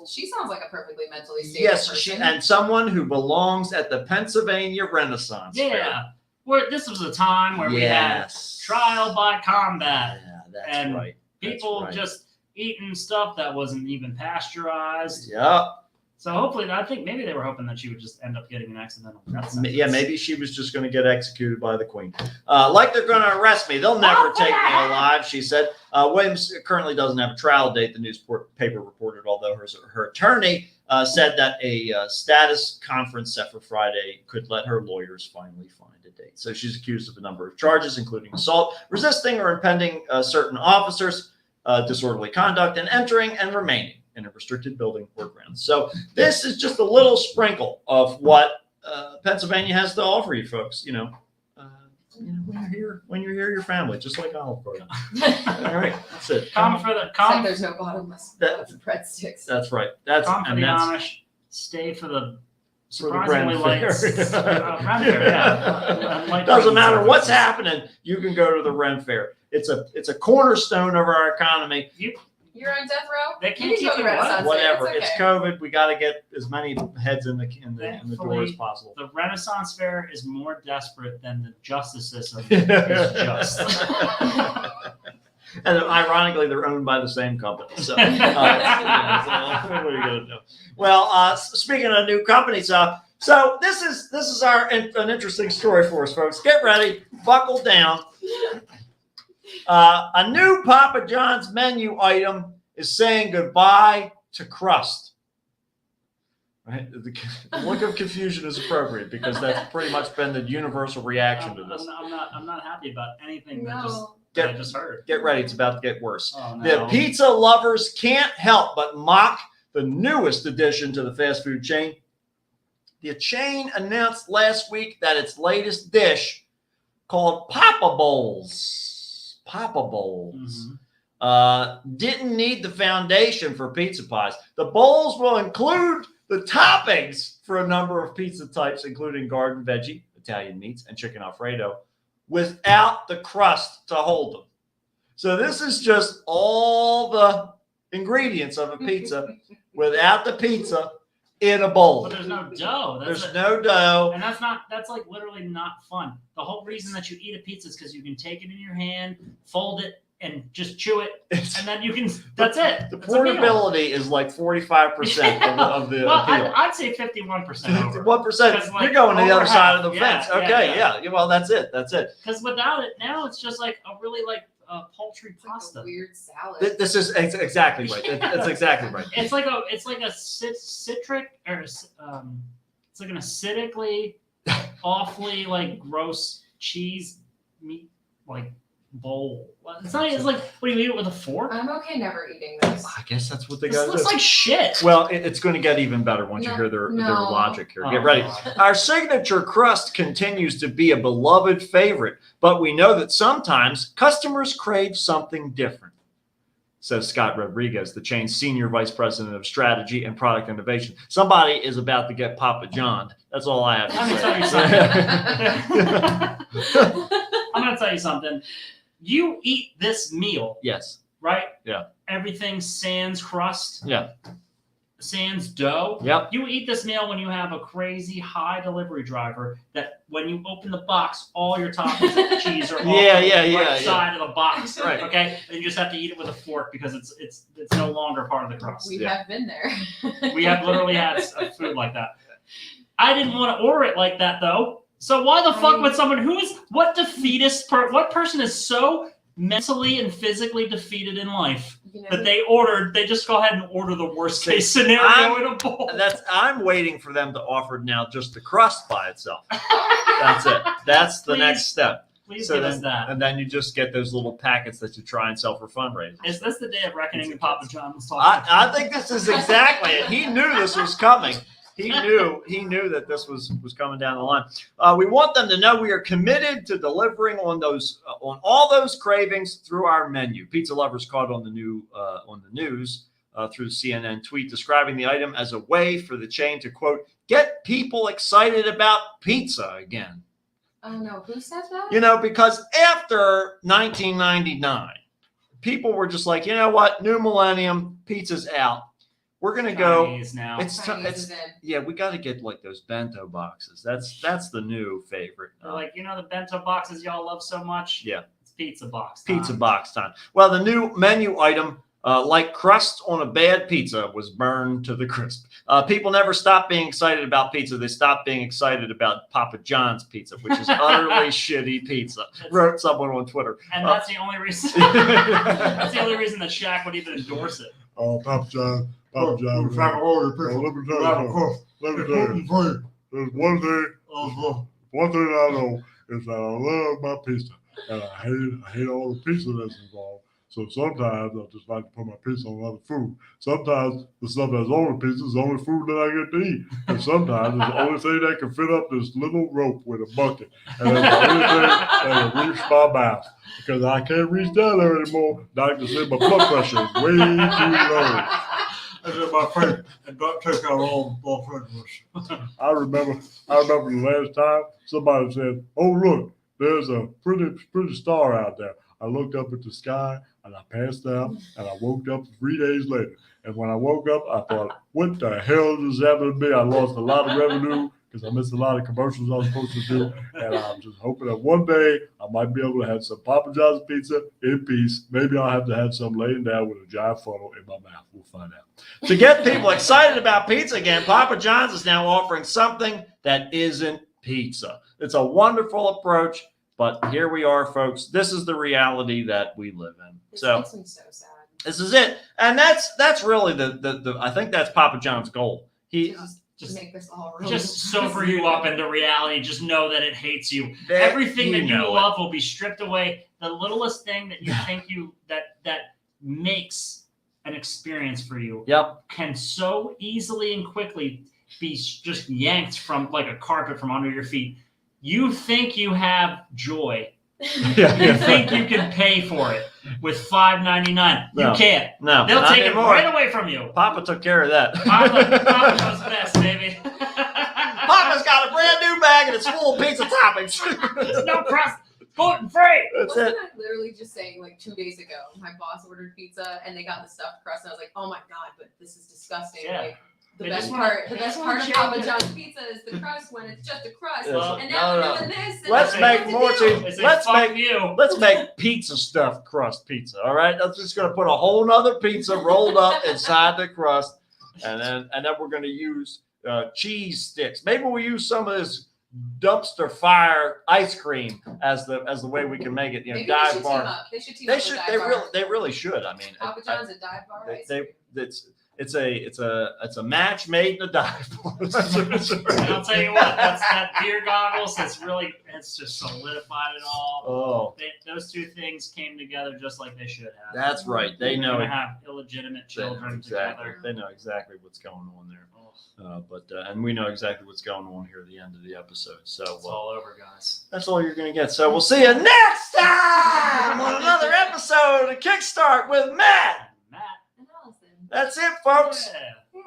She sounds like a perfectly mentally stable
Yes,
person.
and someone who belongs at the Pennsylvania Renaissance Fair.
Yeah. This was a time where we had trial by combat.
Yeah, that's
and
right.
People just eating stuff that wasn't even pasteurized.
Yep.
So hopefully, I think maybe they were hoping that she would just end up getting an accidental death sentence.
Yeah, maybe she was just going to get executed by the queen. Like they're going to arrest me. They'll never take me alive, she said. Williams currently doesn't have a trial date, the newspaper reported, although her attorney said that a status conference set for Friday could let her lawyers finally find a date. So she's accused of a number of charges, including assault, resisting or impeding certain officers, disorderly conduct, and entering and remaining in a restricted building or grounds. So this is just a little sprinkle of what Pennsylvania has to offer you folks. When you're here, your family, just like Olive Garden. All right, that's it.
Come for the
Except there's no bottomless breadsticks.
That's right.
Come for the Amish. Stay for the surprisingly
Ren
light
Fair.
Ren Fair. Yeah.
Doesn't matter what's happening, you can go to the Ren Fair. It's a cornerstone of our economy.
You're on death row.
They can't
You can go
keep
to
you
Renaissance.
Whatever.
It's
It's COVID. We got to get as many heads in the door as
Thankfully,
possible.
The Renaissance Fair is more desperate than the justice system is just.
And ironically, they're owned by the same company. So, what are you gonna do? Well, speaking of new companies, so this is an interesting story for us, folks. Get ready, buckle down. A new Papa John's menu item is saying goodbye to crust. Right? The look of confusion is appropriate because that's pretty much been the universal reaction to this.
I'm not happy about anything
No.
that I just heard.
Get ready, it's about to get worse.
Oh, no.
The pizza lovers can't help but mock the newest addition to the fast food chain. The chain announced last week that its latest dish, called Papa Bowls, didn't need the foundation for pizza pies. The bowls will include the toppings for a number of pizza types, including garden veggie, Italian meats, and chicken Alfredo, without the crust to hold them. So this is just all the ingredients of a pizza without the pizza in a bowl.
But there's no dough.
There's no dough.
And that's like literally not fun. The whole reason that you eat a pizza is because you can take it in your hand, fold it, and just chew it, and then you can. That's it.
The
That's a meal.
portability is like 45% of the
well,
appeal.
I'd say 51% over.
1%.
Because, like,
You're going to the other
over
side
half.
of the
Yeah,
fence.
yeah,
Okay,
yeah.
yeah. Well, that's it. That's it.
Because without it, now it's just like a really poultry
It's like
pasta.
a weird salad.
This is exactly right. That's exactly right.
It's like a citric or it's like an acidically, awfully like gross cheese meat like bowl. It's not. It's like what do you eat it with a fork?
I'm okay never eating this.
I guess that's what they
This
got to
looks
do.
like shit.
Well, it's going to get even better once you
No,
hear their
no.
logic here.
Oh,
Get ready.
God.
Our signature crust continues to be a beloved favorite, but we know that sometimes customers crave something different. says Scott Rodriguez, the chain's senior vice president of strategy and product innovation. Somebody is about to get Papa John. That's all I have to
Let me
say.
tell you something. I'm going to tell you something. You eat this meal,
Yes.
right?
Yeah.
Everything sans crust.
Yeah.
Sans dough.
Yep.
You eat this meal when you have a crazy high delivery driver that when you open the box, all your toppings and cheese are off the side of the box.
Right.
Okay. And you just have to eat it with a fork because it's no longer part of the crust.
We have been there.
We have literally had food like that. I didn't want to order it like that though. So why the fuck would someone what person is so mentally and physically defeated in life that they just go ahead and order the worst case scenario in a bowl?
I'm waiting for them to offer now just the crust by itself. That's it. That's the next step.
Please give us that.
And then you just get those little packets that you try and sell for fundraisers.
Is this the day of reckoning that Papa John was talking about?
I think this is exactly it. He knew this was coming. He knew that this was coming down the line. We want them to know we are committed to delivering on all those cravings through our menu. Pizza lovers caught on the news through the CNN tweet describing the item as a way for the chain to, quote, get people excited about pizza again.
Oh no, who said that?
Because after 1999, people were just like, you know what, new millennium, pizza's out. We're gonna
Chinese
go.
now.
Yeah, we got to get like those bento boxes. That's the new favorite.
They're like, the bento boxes y'all love so much.
Yeah,
it's pizza box.
Pizza box time. Well, the new menu item, like crust on a bad pizza, was burned to the crisp. People never stop being excited about pizza. They stop being excited about Papa John's pizza, which is utterly shitty pizza. Wrote someone on Twitter.
And that's the only reason. That's the only reason that Shaq would even endorse it.
Oh, Papa John. Let me tell you something. There's one thing I know is that I love my pizza, and I hate all the pizza that's involved. So sometimes I just like to put my pizza on other food. Sometimes the stuff that's on the pizza is the only food that I get to eat. And sometimes it's the only thing that can fit up this little rope with a bucket. And that's the only thing that can reach my mouth. Because I can't reach down there anymore. Doctor said my blood pressure is way too low. That's in my face, and don't take out all the blood pressure. I remember the last time somebody said, "Oh look, there's a pretty star out there." I looked up at the sky and I passed out, and I woke up 3 days later. And when I woke up, I thought, "What the hell just happened to me?" I lost a lot of revenue because I missed a lot of commercials I was supposed to do. And I'm just hoping that one day I might be able to have some Papa John's pizza in peace. Maybe I'll have to have some laying down with a giant funnel in my mouth. We'll find out.
To get people excited about pizza again, Papa John's is now offering something that isn't pizza. It's a wonderful approach, but here we are, folks. This is the reality that we live in.
This
So
makes me so sad.
this is it. And that's really the I think that's Papa John's goal. He
Just make this all really
Just sober you up into reality. Just know that it hates you. Everything that you love will be stripped away. The littlest thing that you think that makes an experience for you can so easily and quickly be just yanked from like a carpet from under your feet. You think you have joy. You think you can pay for it with $5.99.
No.
You can't.
No,
They'll
not
take
anymore.
it right away from you.
Papa took care of that.
Papa knows best, baby.
Papa's got a brand new bag and it's full of pizza toppings.
No crust, gluten free.
That's
Wasn't
it.
I literally just saying like 2 days ago, my boss ordered pizza and they got the stuffed crust, and I was like, oh my god, but this is disgusting.
Yeah.
Like, the
They
best
just
part
wanna
of
change
Papa
it.
John's pizza is the crust when it's just a crust.
Well,
and now
no,
we're
no.
doing this. And
Let's
I don't
make
know
more
what to do.
cheese.
They say,
Let's
fuck
make
you.
Let's make pizza stuffed crust pizza. All right, that's just gonna put a whole nother pizza rolled up inside the crust, and then we're gonna use cheese sticks. Maybe we'll use some of this dumpster fire ice cream as the way we can make it.
Maybe they
dive
should
bar.
team up. They should team
They
up
should.
with
They
Dive Bar.
really should. I mean,
Papa John's a dive bar. ice cream.
it's a match made in a dive bar.
And I'll tell you what, that beer goggles, it's just solidified it all.
Oh,
Those two things came together just like they should have.
that's right. They
We're
know
gonna
it.
have illegitimate
They know
children
exactly.
together.
They know exactly what's going on there. And we know exactly what's going on here at the end of the episode. So
It's all over, guys.
that's all you're going to get. So we'll see you next time on another episode of Kickstart with Matt That's it, folks.
Yeah.
Yeah.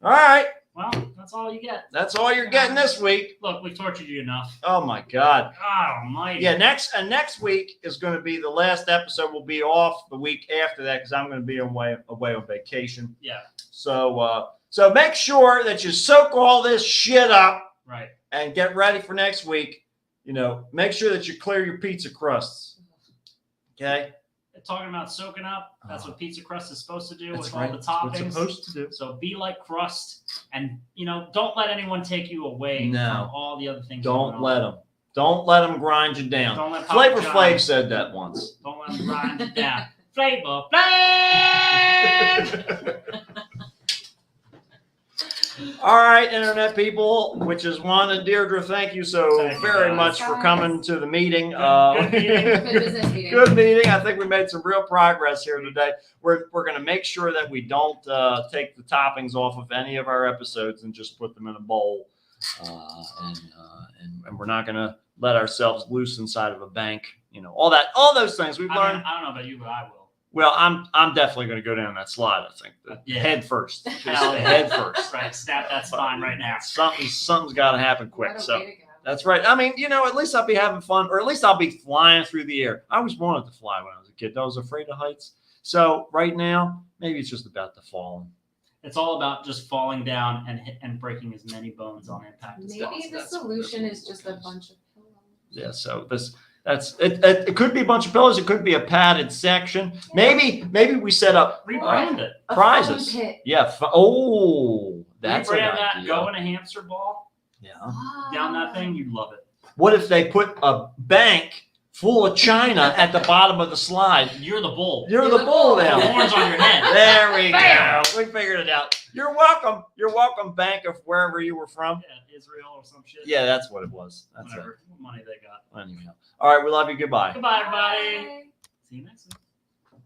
All right.
Well, that's all you get.
That's all you're getting this week.
Look, we've tortured you enough.
Oh my God.
God almighty.
Yeah, next week is going to be the last episode. We'll be off the week after that because I'm going to be away on vacation.
Yeah.
So make sure that you soak all this shit up
Right.
and get ready for next week. You know, make sure that you clear your pizza crusts. Okay.
Talking about soaking up, that's what pizza crust is supposed to do
That's
with
right.
all the
That's what
toppings.
it's supposed to do.
So be like crust, and don't let anyone take you away
No.
from all the other things.
Don't
going
let
on.
them. Don't let them grind you down.
Don't let Papa
Flavor
John-
Flav said that once.
Don't let them grind you down. Flavor Flav.
All right, internet people, which is Juan and Deirdre, thank you so
Thank you,
very
guys.
much for coming to the meeting.
Good meeting.
Good business meeting.
Good meeting. I think we made some real progress here today. We're going to make sure that we don't take the toppings off of any of our episodes and just put them in a bowl. And we're not going to let ourselves loose inside of a bank. All those things we've learned.
I don't know about you, but I will.
Well, I'm definitely going to go down that slide. I think
Yeah.
head first. Just
Hell yeah.
head first.
Right, snap that spine right now.
Something's got to happen quick.
What a
So
way to go.
that's right. I mean, at least I'll be having fun, or at least I'll be flying through the air. I always wanted to fly when I was a kid. I was afraid of heights. So right now, maybe it's just about the falling.
It's all about just falling down and breaking as many bones on impact as
Maybe
possible.
the solution is just a bunch of pillows.
Yeah. So that's it. It could be a bunch of pillows. It could be a padded section. Maybe we set up
Rebrand it.
A
prizes.
foam pit.
Yeah. That's an
Rebrand that.
idea.
Go in a hamster ball
Yeah.
down that thing. You'd love it.
What if they put a bank full of china at the bottom of the slide?
You're the bull.
You're the bull
The
now.
horns on your head.
There we go.
Bam!
We figured it out. You're welcome. You're welcome, bank of wherever you were from.
Yeah, Israel or some shit.
Yeah, that's what it was. That's
Whatever. What money they got.
it. Anyhow. All right, we love you. Goodbye.
Goodbye, everybody.
Bye.
See you next week.